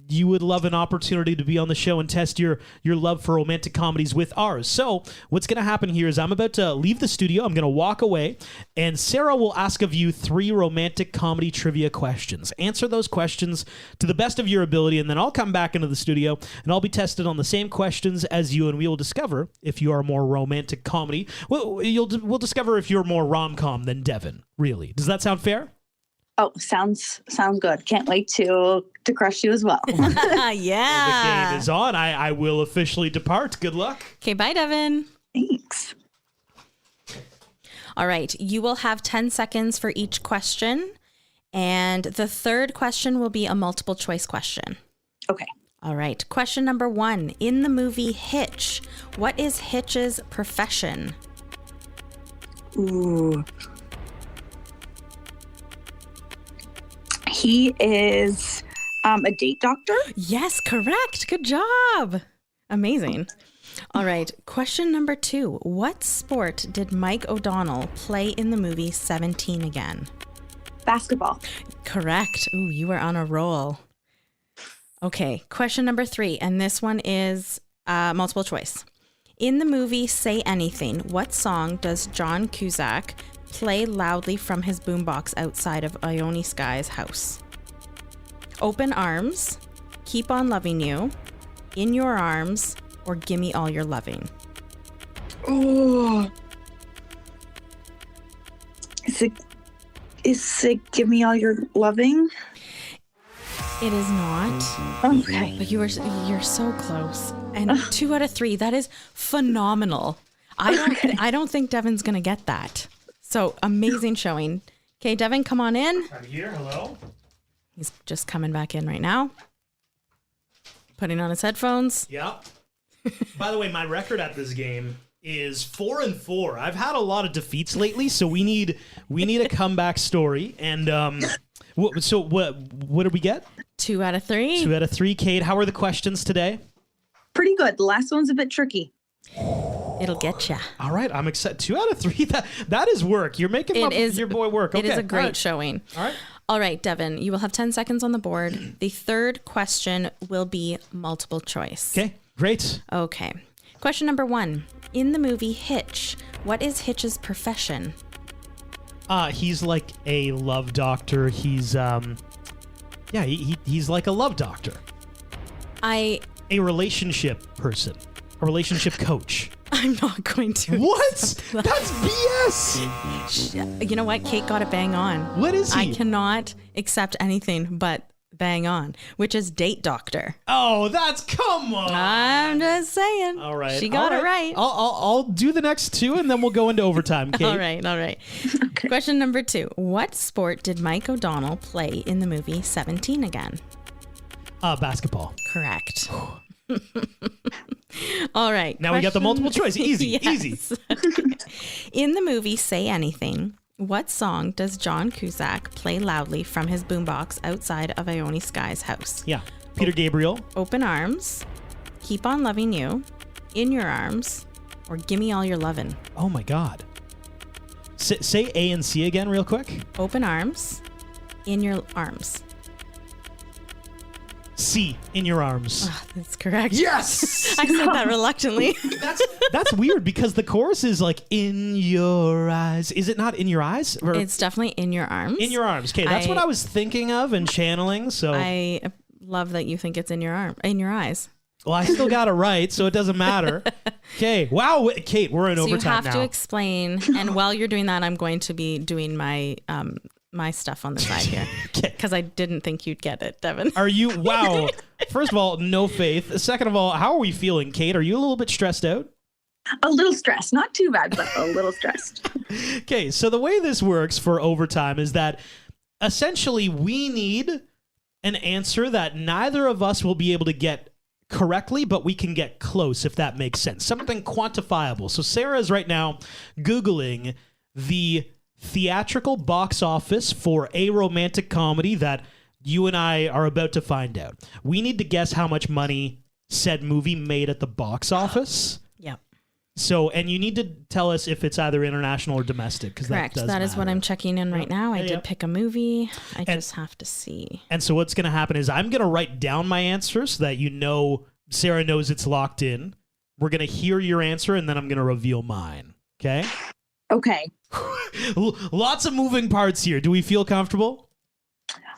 you would love an opportunity to be on the show and test your love for romantic comedies with ours. So what's going to happen here is I'm about to leave the studio. I'm going to walk away, and Sarah will ask of you 3 romantic comedy trivia questions. Answer those questions to the best of your ability, and then I'll come back into the studio, and I'll be tested on the same questions as you, and we will discover if you are more romantic comedy. We'll discover if you're more rom-com than Devin, really. Does that sound fair? Oh, sounds good. Can't wait to crush you as well. Yeah. Well, the game is on. I will officially depart. Good luck. Okay, bye, Devin. Thanks. All right. You will have 10 seconds for each question, and the third question will be a multiple choice question. Okay. All right. Question number 1. In the movie Hitch, what is Hitch's profession? Ooh. He is a date doctor. Yes, correct. Good job. Amazing. All right. Question number 2. What sport did Mike O'Donnell play in the movie 17 Again? Basketball. Correct. Ooh, you were on a roll. Okay. Question number 3. And this one is multiple choice. In the movie Say Anything, what song does John Cusack play loudly from his boombox outside of Ione Skye's house? Open Arms, Keep on Loving You, In Your Arms, or Gimme All Your Loving? Oh. Is it Give Me All Your Loving? It is not. Okay. But you're so close. And 2 out of 3, that is phenomenal. I don't think Devin's gonna get that. So amazing showing. Okay, Devin, come on in. I'm here. Hello. He's just coming back in right now. Putting on his headphones. Yep. By the way, my record at this game is 4-4. I've had a lot of defeats lately, so we need a comeback story. And what did we get? 2 out of 3. 2 out of 3. Kate, how are the questions today? Pretty good. The last one's a bit tricky. It'll get you. All right, I'm excited. 2 out of 3. That is work. You're making your boy work. Okay. It is a great right. showing. All right. All right, Devin, you will have 10 seconds on the board. The third question will be multiple choice. Okay, great. Okay. Question number 1. In the movie Hitch, what is Hitch's profession? He's like a love doctor. He's he's like a love doctor. A relationship person. A relationship coach. I'm not going to. What? That's BS. You know what? Kate got it bang on. What is he? I cannot accept anything but bang on, which is date doctor. Oh, come on. I'm just saying. All right. She got it right. I'll do the next 2 and then we'll go into overtime, Kate. All right. Okay. Question number 2. What sport did Mike O'Donnell play in the movie 17 Again? Basketball. Correct. All right. Now we got the multiple choice. Easy. Easy. In the movie Say Anything, what song does John Cusack play loudly from his boombox outside of Ione Sky's house? Yeah. Peter Gabriel. Open Arms, Keep on Loving You, In Your Arms, or Gimme All Your Lovin'? Oh my God. Say A and C again real quick. Open Arms, In Your Arms. C, In Your Arms. Oh, that's correct. Yes! I said that reluctantly. That's weird because the chorus is like, in your eyes. Is it not in your eyes? Or It's definitely In Your Arms. in your arms. Okay, that's what I was thinking of and channeling. So I love that you think it's in your eyes. well, I still got it right, so it doesn't matter. Okay. Wow, Kate, we're in So you overtime have now. to explain, and while you're doing that, I'm going to be doing my my stuff on the side here because I didn't think you'd get it, Devin. Are you? Wow. First of all, no faith. Second of all, how are we feeling, Kate? Are you a little bit stressed out? A little stressed. Not too bad, but a little stressed. Okay, so the way this works for overtime is that essentially we need an answer that neither of us will be able to get correctly, but we can get close, if that makes sense. Something quantifiable. So Sarah is right now Googling the theatrical box office for a romantic comedy that you and I are about to find out. We need to guess how much money said movie made at the box office. Yep. So, and you need to tell us if it's either international or domestic, because Correct. That is what I'm checking in right now. I Yeah. did pick a movie. I just have to see. And so what's going to happen is I'm going to write down my answer so that Sarah knows it's locked in. We're going to hear your answer, and then I'm going to reveal mine. Okay? Okay. Lots of moving parts here. Do we feel comfortable?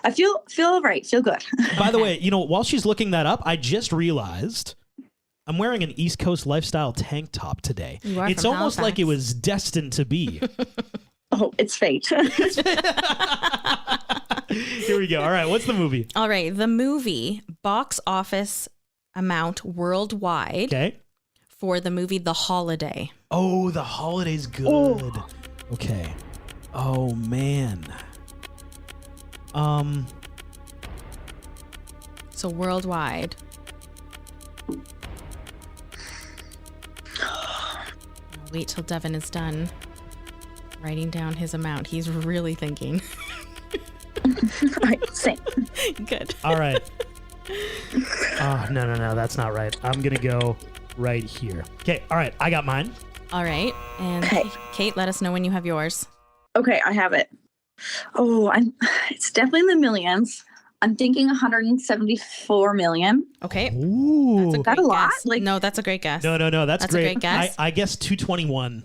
I feel right. Feel good. By the way, while she's looking that up, I just realized I'm wearing an East Coast lifestyle tank top today. You are It's from almost like it Halifax. was destined to be. Oh, it's fate. Here we go. All right, what's the movie? All right. The movie box office amount worldwide for the movie The Holiday. Oh, The Holiday's good. Oh. Okay. Oh, man. So worldwide. Wait till Devin is done writing down his amount. He's really thinking. Right, same. Good. All right. Oh, no, that's not right. I'm going to go right here. Okay, all right, I got mine. All right. And Okay. Kate, let us know when you have yours. Okay, I have it. Oh, it's definitely in the millions. I'm thinking 174 million. Okay. Ooh. That's a Is that great a lot? guess. Like- No, that's a great guess. No, that's That's a great. great guess. I guess 221.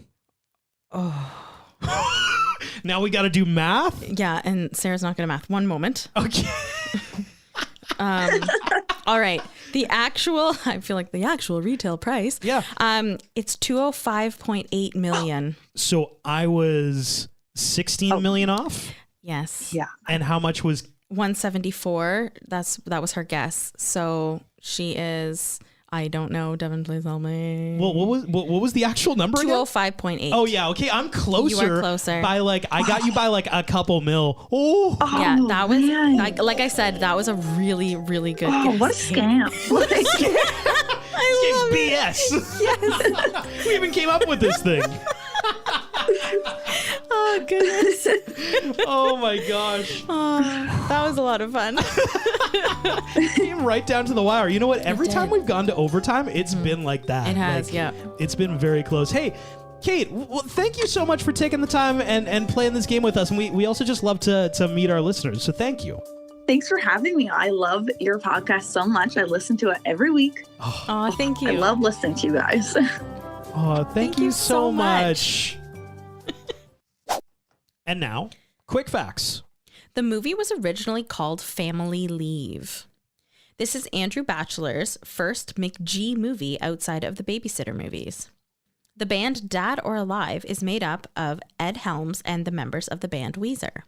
Oh. Now we got to do math? Yeah, and Sarah's not going to math. One moment. Okay. All right. I feel like the actual retail price. Yeah. It's 205.8 million. So I was 16 million off? Yes. Yeah. And how much was 174. That was her guess. So she is I don't know. Devin, please help me. Well, what was the actual number again? 205.8. Oh yeah, okay. I'm closer. You are closer. By I got you by a couple mil. Oh. Yeah, that was like I said, that was a really, really good guess. What a scam. What a scam. This game's BS. Yes. We even came up with this thing. Oh, goodness. Oh, my gosh. That was a lot of fun. Came right down to the wire. You know what? Every time we've gone to overtime, it's been like that. It has, yeah. It's been very close. Hey, Kate, well, thank you so much for taking the time and playing this game with us. And we also just love to meet our listeners. So thank you. Thanks for having me. I love your podcast so much. I listen to it every week. Oh, thank you. I love listening to you guys. Oh, thank you so much. And now, quick facts. The movie was originally called Family Leave. This is Andrew Bachelor's first McG movie outside of the Babysitter movies. The band Dad or Alive is made up of Ed Helms and the members of the band Weezer.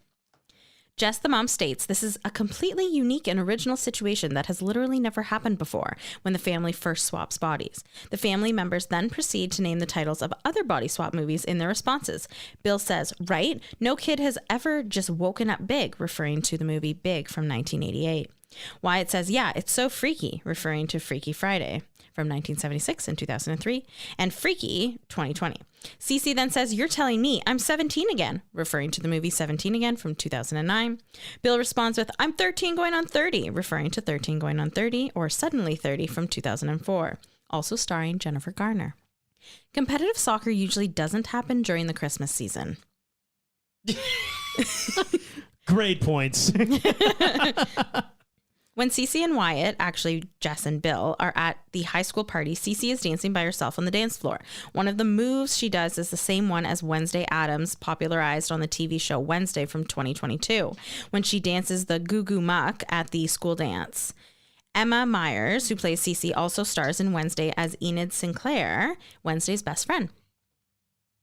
Jess the Mom states this is a completely unique and original situation that has literally never happened before when the family first swaps bodies. The family members then proceed to name the titles of other body swap movies in their responses. Bill says, right? No kid has ever just woken up big, referring to the movie Big from 1988. Wyatt says, yeah, it's so freaky, referring to Freaky Friday from 1976 and 2003, and Freaky 2020. Cece then says, you're telling me I'm 17 again, referring to the movie 17 Again from 2009. Bill responds with, I'm 13 going on 30, referring to 13 going on 30 or Suddenly 30 from 2004, also starring Jennifer Garner. Competitive soccer usually doesn't happen during the Christmas season. Great points. When Cece and Wyatt, actually Jess and Bill, are at the high school party, Cece is dancing by herself on the dance floor. One of the moves she does is the same one as Wednesday Addams popularized on the TV show Wednesday from 2022, when she dances the Goo Goo Muck at the school dance. Emma Myers, who plays Cece, also stars in Wednesday as Enid Sinclair, Wednesday's best friend.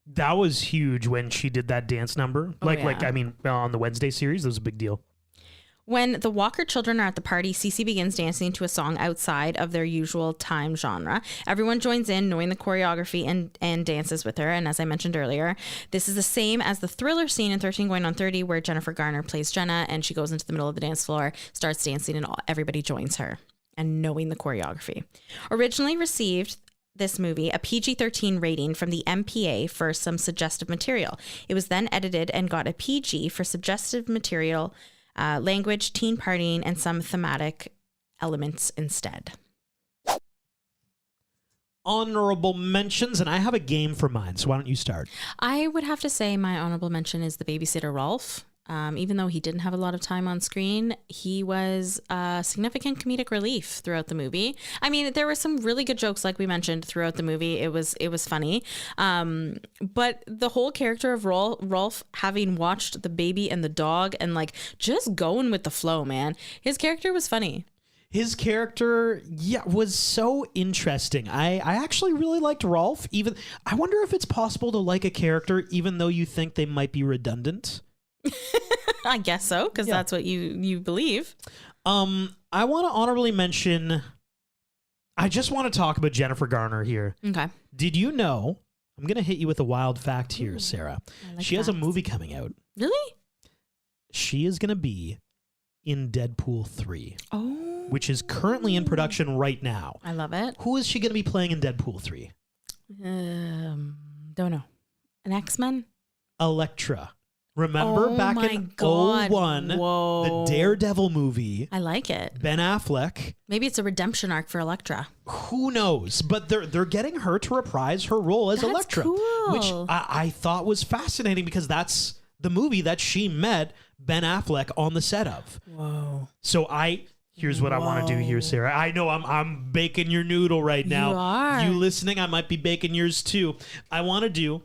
That was huge when she did that dance number. On the Wednesday series, that was a big deal. When the Walker children are at the party, Cece begins dancing to a song outside of their usual time genre. Everyone joins in, knowing the choreography, and dances with her. And as I mentioned earlier, this is the same as the Thriller scene in 13 Going on 30, where Jennifer Garner plays Jenna, and she goes into the middle of the dance floor, starts dancing, and everybody joins her, and knowing the choreography. Originally received this movie a PG-13 rating from the MPA for some suggestive material. It was then edited and got a PG for suggestive material, language, teen partying, and some thematic elements instead. Honorable mentions, and I have a game for mine, so why don't you start? I would have to say my honorable mention is the babysitter Rolf. Even though he didn't have a lot of time on screen, he was a significant comedic relief throughout the movie. I mean, there were some really good jokes, like we mentioned, throughout the movie. It was funny. But the whole character of Rolf, having watched the baby and the dog and just going with the flow, man, his character was funny. His character, was so interesting. I actually really liked Rolf. Even I wonder if it's possible to like a character even though you think they might be redundant. I guess so, because that's what you believe. I want to honorably mention, I just want to talk about Jennifer Garner here. Okay. Did you know, I'm going to hit you with a wild fact here, Sarah. She has a movie coming out. Really? She is going to be in Deadpool 3. Oh. Which is currently in production right now. I love it. Who is she going to be playing in Deadpool 3? Don't know. An X-Men? Elektra. Remember back in 01, the Daredevil movie? I like it. Ben Affleck. Maybe it's a redemption arc for Elektra. Who knows? But they're getting her to reprise her role as Elektra, cool. which I thought was fascinating because that's the movie that she met Ben Affleck on the set of. Whoa. So here's what I want to do here, Sarah. I know I'm baking your noodle right now. You are. You listening, I might be baking yours too. I want to do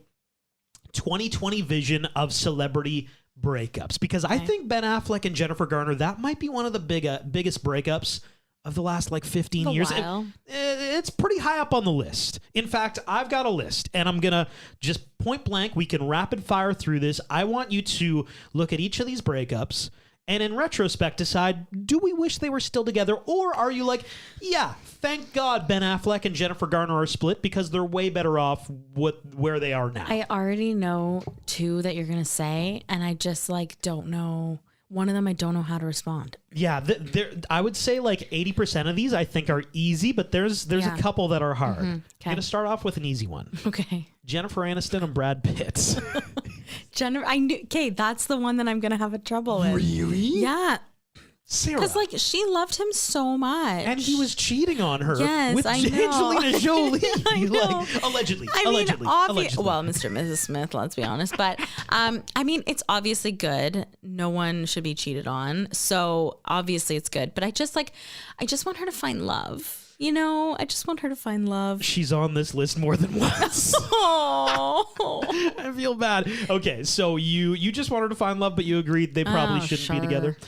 2020 vision of celebrity breakups, because I think Ben Affleck and Jennifer Garner, that might be one of the biggest breakups of the last 15 years. It's pretty high up on the list. In fact, I've got a list, and I'm gonna just point blank, we can rapid fire through this. I want you to look at each of these breakups and in retrospect decide, do we wish they were still together? Or are you like, yeah, thank God Ben Affleck and Jennifer Garner are split because they're way better off where they are now? I already know two that you're going to say, and I just like don't know. One of them, I don't know how to respond. Yeah, I would say like 80% of these I think are easy, but there's a couple that are hard. I'm going to start off with an easy one. Okay. Jennifer Aniston and Brad Pitt. Jennifer, I knew. Okay, that's the one that I'm going to have a trouble with. Really? Yeah. Sarah. Because like she loved him so much, and he was cheating on her. Yes, with I know. Angelina Jolie. I know. Like, allegedly. I mean, allegedly. Well, Mr. and Mrs. Smith, let's be honest. But I mean, it's obviously good. No one should be cheated on, so obviously it's good. But I just want her to find love. You know, I just want her to find love. She's on this list more than once. Oh, I feel bad. Okay, so you just want her to find love, but you agreed they probably shouldn't be together.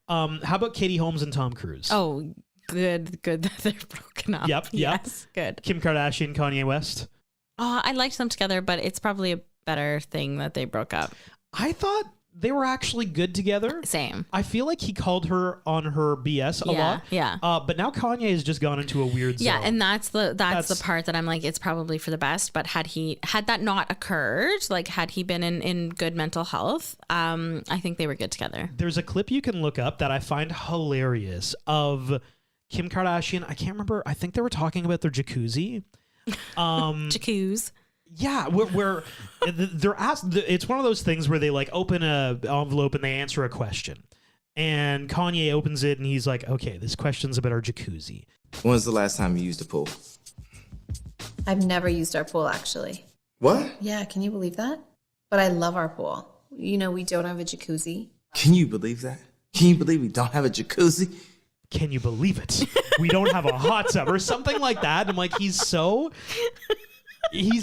How about Katie Holmes and Tom Cruise? Oh, good that they're broken up. Yep. Yes, good. Kim Kardashian, Kanye West. I liked them together, but it's probably a better thing that they broke up. I thought they were actually good together. Same. I feel like he called her on her BS a lot. Yeah. But now Kanye has just gone into a weird zone. Yeah, and that's the part that I'm like, it's probably for the best. But had that not occurred, like had he been in good mental health, I think they were good together. There's a clip you can look up that I find hilarious of Kim Kardashian. I can't remember. I think they were talking about their jacuzzi. Jacuzzi. Yeah, where they're asked. It's one of those things where they like open a envelope and they answer a question, and Kanye opens it and he's like, "Okay, this question's about our jacuzzi." When was the last time you used a pool? I've never used our pool, actually. What? Yeah, can you believe that? But I love our pool. You know, we don't have a jacuzzi. Can you believe that? Can you believe we don't have a jacuzzi? Can you believe it? We don't have a hot tub or something like that. And I'm like, he's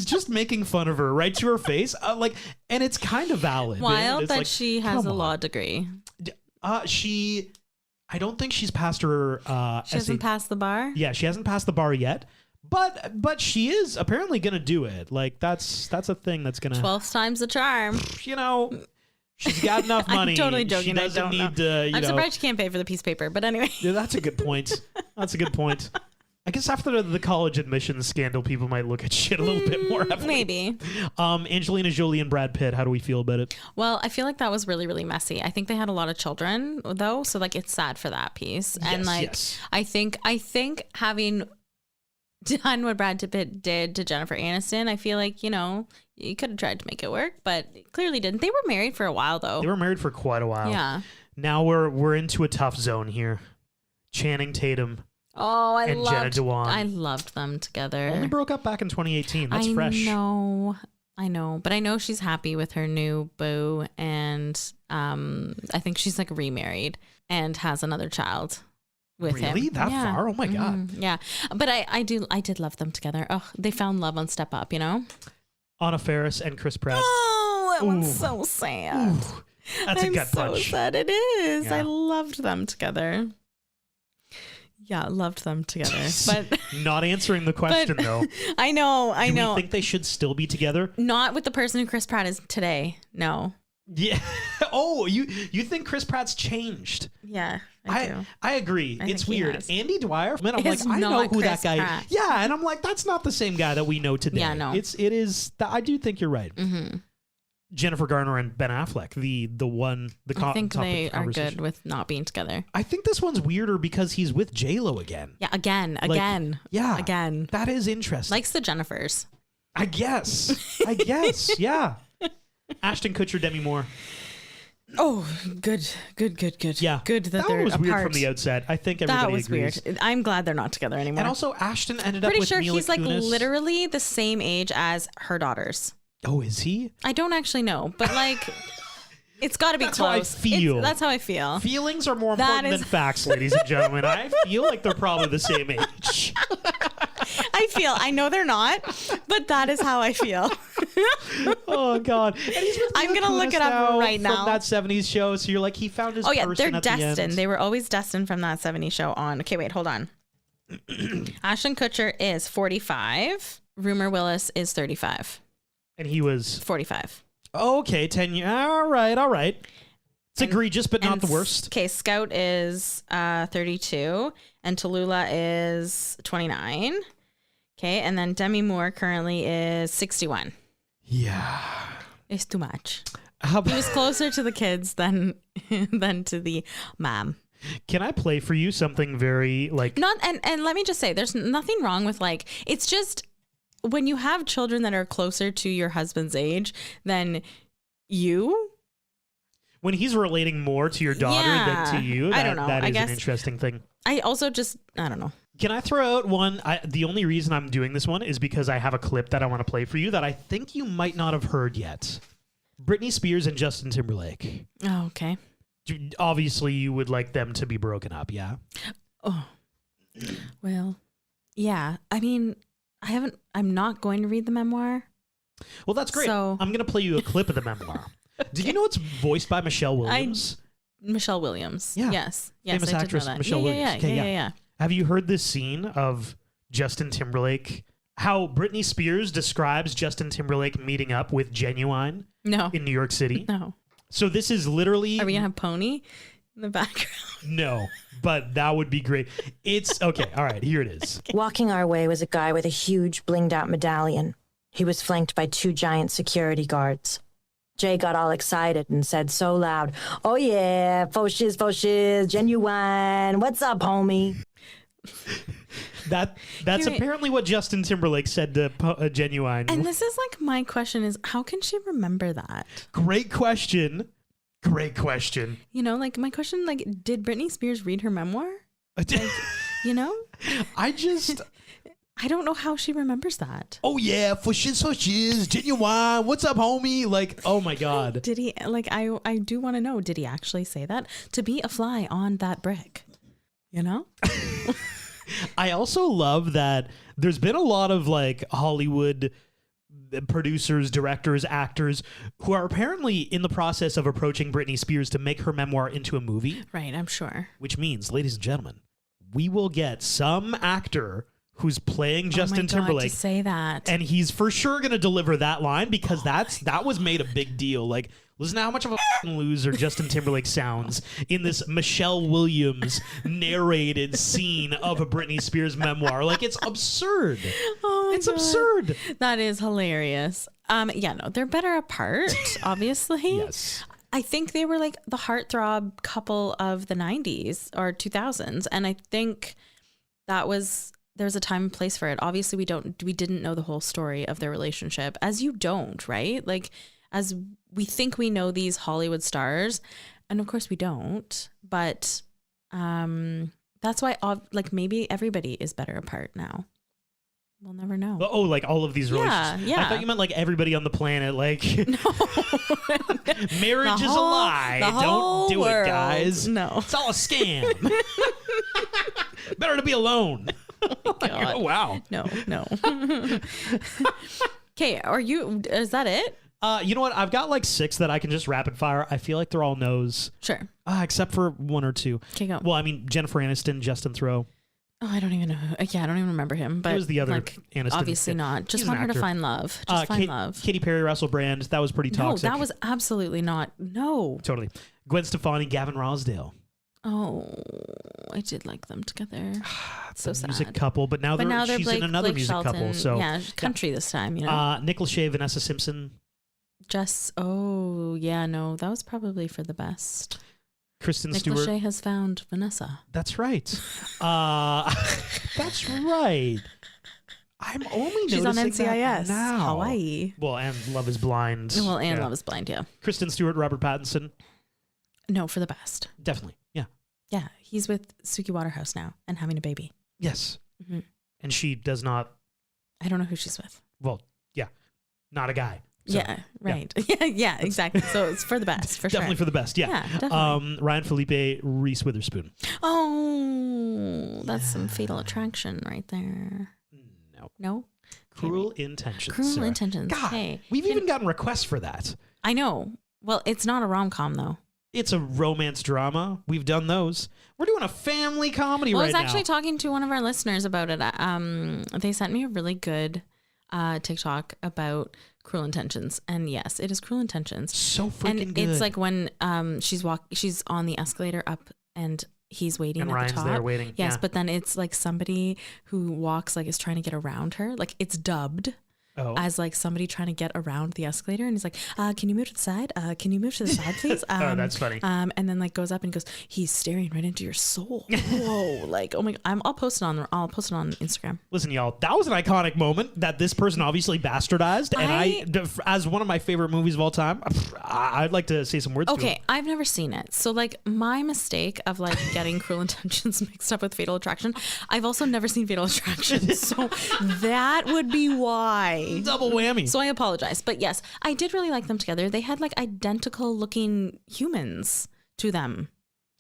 just making fun of her right to her face. And it's kind of valid. Wild that she has a law degree. I don't think she's passed her. She hasn't passed the bar? Yeah, she hasn't passed the bar yet. But she is apparently going to do it. Like, that's a thing that's going to... 12 times the charm. You know... She's got enough money. I'm totally joking. She doesn't need to, I'm surprised she can't pay for the piece of paper, but anyway. Yeah, that's a good point. I guess after the college admissions scandal, people might look at shit a little bit more heavily. Maybe. Angelina Jolie and Brad Pitt, how do we feel about it? Well, I feel like that was really, really messy. I think they had a lot of children, though, so like it's sad for that piece. And yes. I think having done what Brad Pitt did to Jennifer Aniston, I feel like, you know, you could have tried to make it work, but clearly didn't. They were married for a while, though. They were married for quite a while. Yeah. Now we're into a tough zone here. Channing Tatum. Oh, Jenna Dewan. I loved them together. Only broke up back in 2018. That's fresh. I know, but I know she's happy with her new boo, and I think she's like remarried and has another child with him. Really? That far? Oh my God. Yeah, but I did love them together. Oh, they found love on Step Up, you know. Anna Faris and Chris Pratt. Oh, that one's so sad. Ooh. That's a gut punch. I'm so sad. It is. Yeah. I loved them together. Yeah, loved them together. But not answering the question though. I know. Do you think they should still be together? Not with the person who Chris Pratt is today. No. Yeah. Oh, you think Chris Pratt's changed? Yeah, I do. I agree. It's weird. Andy Dwyer. Man, I'm like, Is I know not who Chris that guy. Pratt. Yeah, and I'm like, that's not the same guy that we know today. Yeah, no. It is. I do think you're right. Mm-hmm. Jennifer Garner and Ben Affleck, I think they are good with not being together. I think this one's weirder because he's with J-Lo again. Yeah, again. Yeah, again. That is interesting. Likes the Jennifers. I guess. Yeah. Ashton Kutcher, Demi Moore. Oh, good. Yeah, good that one they're was weird apart. from the outset. I think everybody that was agrees. Weird. I'm glad they're not together anymore. And also, Ashton ended up pretty with sure Mila he's like Kunis. literally the same age as her daughters. Oh, is he? I don't actually know, but like, it's got to be That's close. how I feel. That's how I feel. Feelings are more important than facts, ladies and gentlemen. I feel like they're probably the same age. I know they're not, but that is how I feel. Oh God! And he's with I'm Mila gonna look Kunis it up right now. From that '70s show, so you're like, he found his. Oh yeah, person they're at the destined. end. They were always destined from that '70s show on. Okay, wait, hold on. Ashton Kutcher is 45. Rumor Willis is 35. And he was 45. Okay, 10 years. All right. It's egregious, but not the worst. Okay, Scout is 32 and Tallulah is 29. Okay, and then Demi Moore currently is 61. Yeah. It's too much. How He was closer to the kids than to the mom. Can I play for you something very like... Not and let me just say, there's nothing wrong with like, it's just when you have children that are closer to your husband's age than you... When he's relating more to your daughter than to you, I don't know. That I is guess an interesting thing. I also just, I don't know. Can I throw out one? The only reason I'm doing this one is because I have a clip that I want to play for you that I think you might not have heard yet. Britney Spears and Justin Timberlake. Oh, okay. Obviously, you would like them to be broken up, yeah? Oh, well, yeah. I mean, I'm not going to read the memoir. Well, that's great. So... I'm going to play you a clip of the memoir. Did you know it's voiced by Michelle Williams? Michelle Williams. Yeah. Yes. Famous I actress did know that. Michelle Williams. Yeah. Have you heard this scene of Justin Timberlake? How Britney Spears describes Justin Timberlake meeting up with Genuine in New York City? No. So this is literally... Are we going to have Pony in the background? No, but that would be great. It's... Okay, all right, here it is. Walking our way was a guy with a huge blinged out medallion. He was flanked by 2 giant security guards. Jay got all excited and said so loud, "Oh yeah, faux shiz, Genuine. What's up, homie?" That's apparently what Justin Timberlake said to Genuine. And this is like my question is, how can she remember that? Great question. You know, like my question, like, did Britney Spears read her memoir? Like, you know? I don't know how she remembers that. Oh yeah, for shiz, Genuine. What's up, homie? Like, oh my God. Did he, like, I do want to know, did he actually say that? To be a fly on that brick, you know? I also love that there's been a lot of like Hollywood producers, directors, actors who are apparently in the process of approaching Britney Spears to make her memoir into a movie. Right, I'm sure. Which means, ladies and gentlemen, we will get some actor who's playing Justin Timberlake to say that, and he's for sure going to deliver that line because that was made a big deal. Like, listen to how much of a loser Justin Timberlake sounds in this Michelle Williams narrated scene of a Britney Spears memoir. Like, it's absurd. Oh my it's God. Absurd. That is hilarious. Yeah, no, they're better apart, obviously. Yes. I think they were like the heartthrob couple of the 90s or 2000s, and I think there's a time and place for it. Obviously, we didn't know the whole story of their relationship, as you don't, right? Like, as we think we know these Hollywood stars, and of course we don't, but that's why like maybe everybody is better apart now. We'll never know. Oh, like all of these relationships. Yeah. I thought you meant like everybody on the planet. Like, no. Marriage is a lie. Don't do it, guys. No. It's all a scam. Better to be alone. God. Oh, wow. No. Okay, is that it? You know what? I've got like 6 that I can just rapid fire. I feel like they're all no's. Sure. Except for 1 or 2. Okay, go. Well, I mean, Jennifer Aniston, Justin Theroux. Oh, I don't even know. I don't even remember him. But it was the other Aniston. Obviously not. Just want her to find love. Find love. Katy Perry, Russell Brand. That was pretty toxic. No, that was absolutely not. No. Totally. Gwen Stefani, Gavin Rossdale. Oh, I did like them together. So sad. Music couple, but now she's in another Blake music Shelton, couple. So yeah, country this time. You know. Nick Lachey, Vanessa Simpson. Oh yeah, no, that was probably for the best. Kristen Nick Stewart. Lachey has found Vanessa. That's right. That's right. I'm only She's on noticing NCIS that now. Hawaii. Well, and Love Is Blind. Well, and Love Is Blind, yeah. Kristen Stewart, Robert Pattinson. No, for the best. Definitely, yeah. Yeah, he's with Suki Waterhouse now and having a baby. Yes. Mm-hmm. And she does not. I don't know who she's with. Well, yeah, not a guy. So, yeah, right. Yeah, exactly. So it's for the best, for definitely sure. for the best, yeah. Definitely. Ryan Felipe, Reese Witherspoon. Oh, that's some Fatal Attraction right there. No? Cruel Intentions. Cruel Sarah. Intentions. God, hey, we've even gotten requests for that. I know. Well, it's not a rom-com though. It's a romance drama. We've done those. We're doing a family comedy right now. I was actually talking to one of our listeners about it. They sent me a really good TikTok about Cruel Intentions, and yes, it is Cruel Intentions. So freaking and good. It's like when she's on the escalator up and he's waiting And at Ryan's the top. there waiting, Yes, yeah. but then it's like somebody who walks like is trying to get around her. Like it's dubbed as like somebody trying to get around the escalator, and he's like, "Can you move to the side? Can you move to the side, please?" Oh, that's funny. And then like goes up and goes, "He's staring right into your soul." Whoa! Like, oh my! I'll post it on Instagram. Listen, y'all, that was an iconic moment that this person obviously bastardized, and I as one of my favorite movies of all time, I'd like to say some words. to Okay, it. I've never seen it. So like my mistake of like getting Cruel Intentions mixed up with Fatal Attraction. I've also never seen Fatal Attraction. So that would be why. Double whammy. So I apologize. But yes, I did really like them together. They had like identical looking humans to them.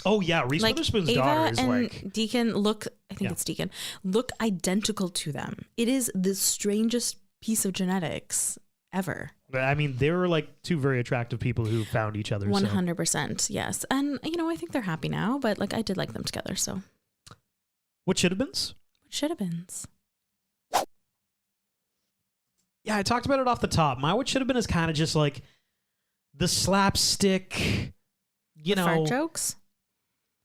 Oh yeah, Reese Like Witherspoon's Ava daughter is and like Deacon look, I think it's Deacon, look identical to them. It is the strangest piece of genetics ever. I mean, they were like two very attractive people who found each other. 100%, yes. And you know, I think they're happy now, but like I did like them together, so. What should have been? What should have been? Yeah, I talked about it off the top. My what should have been is kind of just like the slapstick, you know. Fart jokes?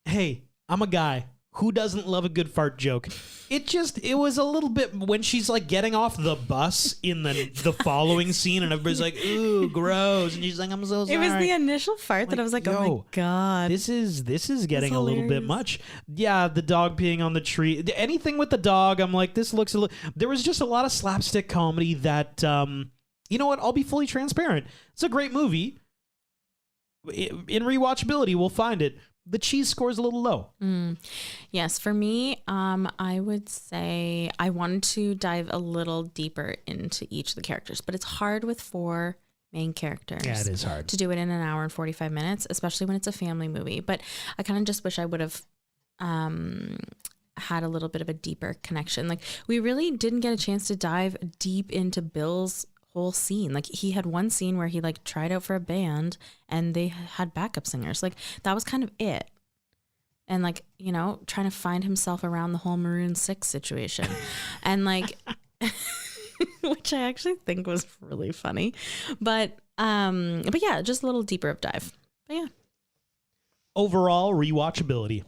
Hey, I'm a guy. Who doesn't love a good fart joke? It was a little bit when she's like getting off the bus in the following scene and everybody's like, ooh, gross. And she's like, I'm so sorry. It was the initial fart that I was like, oh my God. This is getting a little bit much. Yeah, the dog peeing on the tree. Anything with the dog, I'm like, this looks a little. There was just a lot of slapstick comedy that, you know what? I'll be fully transparent. It's a great movie. In rewatchability, we'll find it. The cheese score is a little low. Yes, for me, I would say I wanted to dive a little deeper into each of the characters, but it's hard with 4 main characters. Yeah, it is hard to do it in an hour and 45 minutes, especially when it's a family movie. But I kind of just wish I would have had a little bit of a deeper connection. Like we really didn't get a chance to dive deep into Bill's whole scene. Like he had one scene where he like tried out for a band and they had backup singers. Like that was kind of it. And like, you know, trying to find himself around the whole Maroon 6 situation. And like which I actually think was really funny. But yeah, just a little deeper of dive. But yeah. Overall rewatchability.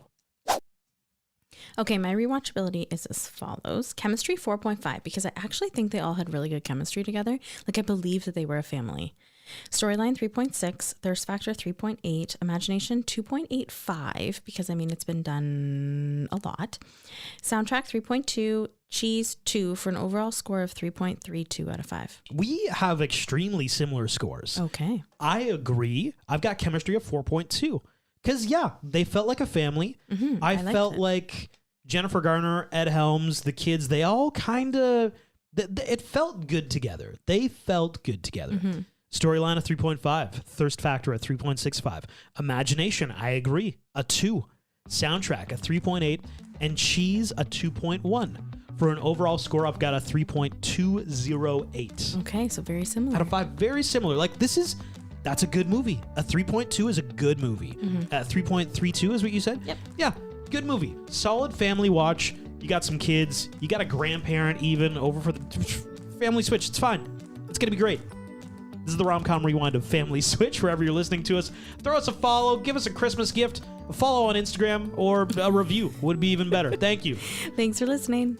Okay, my rewatchability is as follows. Chemistry 4.5, because I actually think they all had really good chemistry together. Like I believe that they were a family. Storyline 3.6, thirst factor 3.8, imagination 2.85, because I mean it's been done a lot. Soundtrack 3.2, cheese 2 for an overall score of 3.32 out of 5. We have extremely similar scores. Okay. I agree. I've got chemistry of 4.2. Because, yeah, they felt like a family. Mm-hmm, I felt like Jennifer Garner, Ed Helms, the kids, they all kind of, it felt good together. They felt good together. Mm-hmm. Storyline of 3.5. Thirst factor at 3.65. Imagination, I agree, a 2. Soundtrack, a 3.8. And cheese, a 2.1. For an overall score, I've got a 3.208. Okay, so very similar. Out of 5, very similar. Like, that's a good movie. A 3.2 is a good movie. 3.32 is what you said? Yep. Yeah, good movie. Solid family watch. You got some kids. You got a grandparent even over for the Family Switch. It's fine. It's going to be great. This is the Rom-Com Rewind of Family Switch. Wherever you're listening to us, throw us a follow. Give us a Christmas gift. A follow on Instagram or a review would be even better. Thank you. Thanks for listening.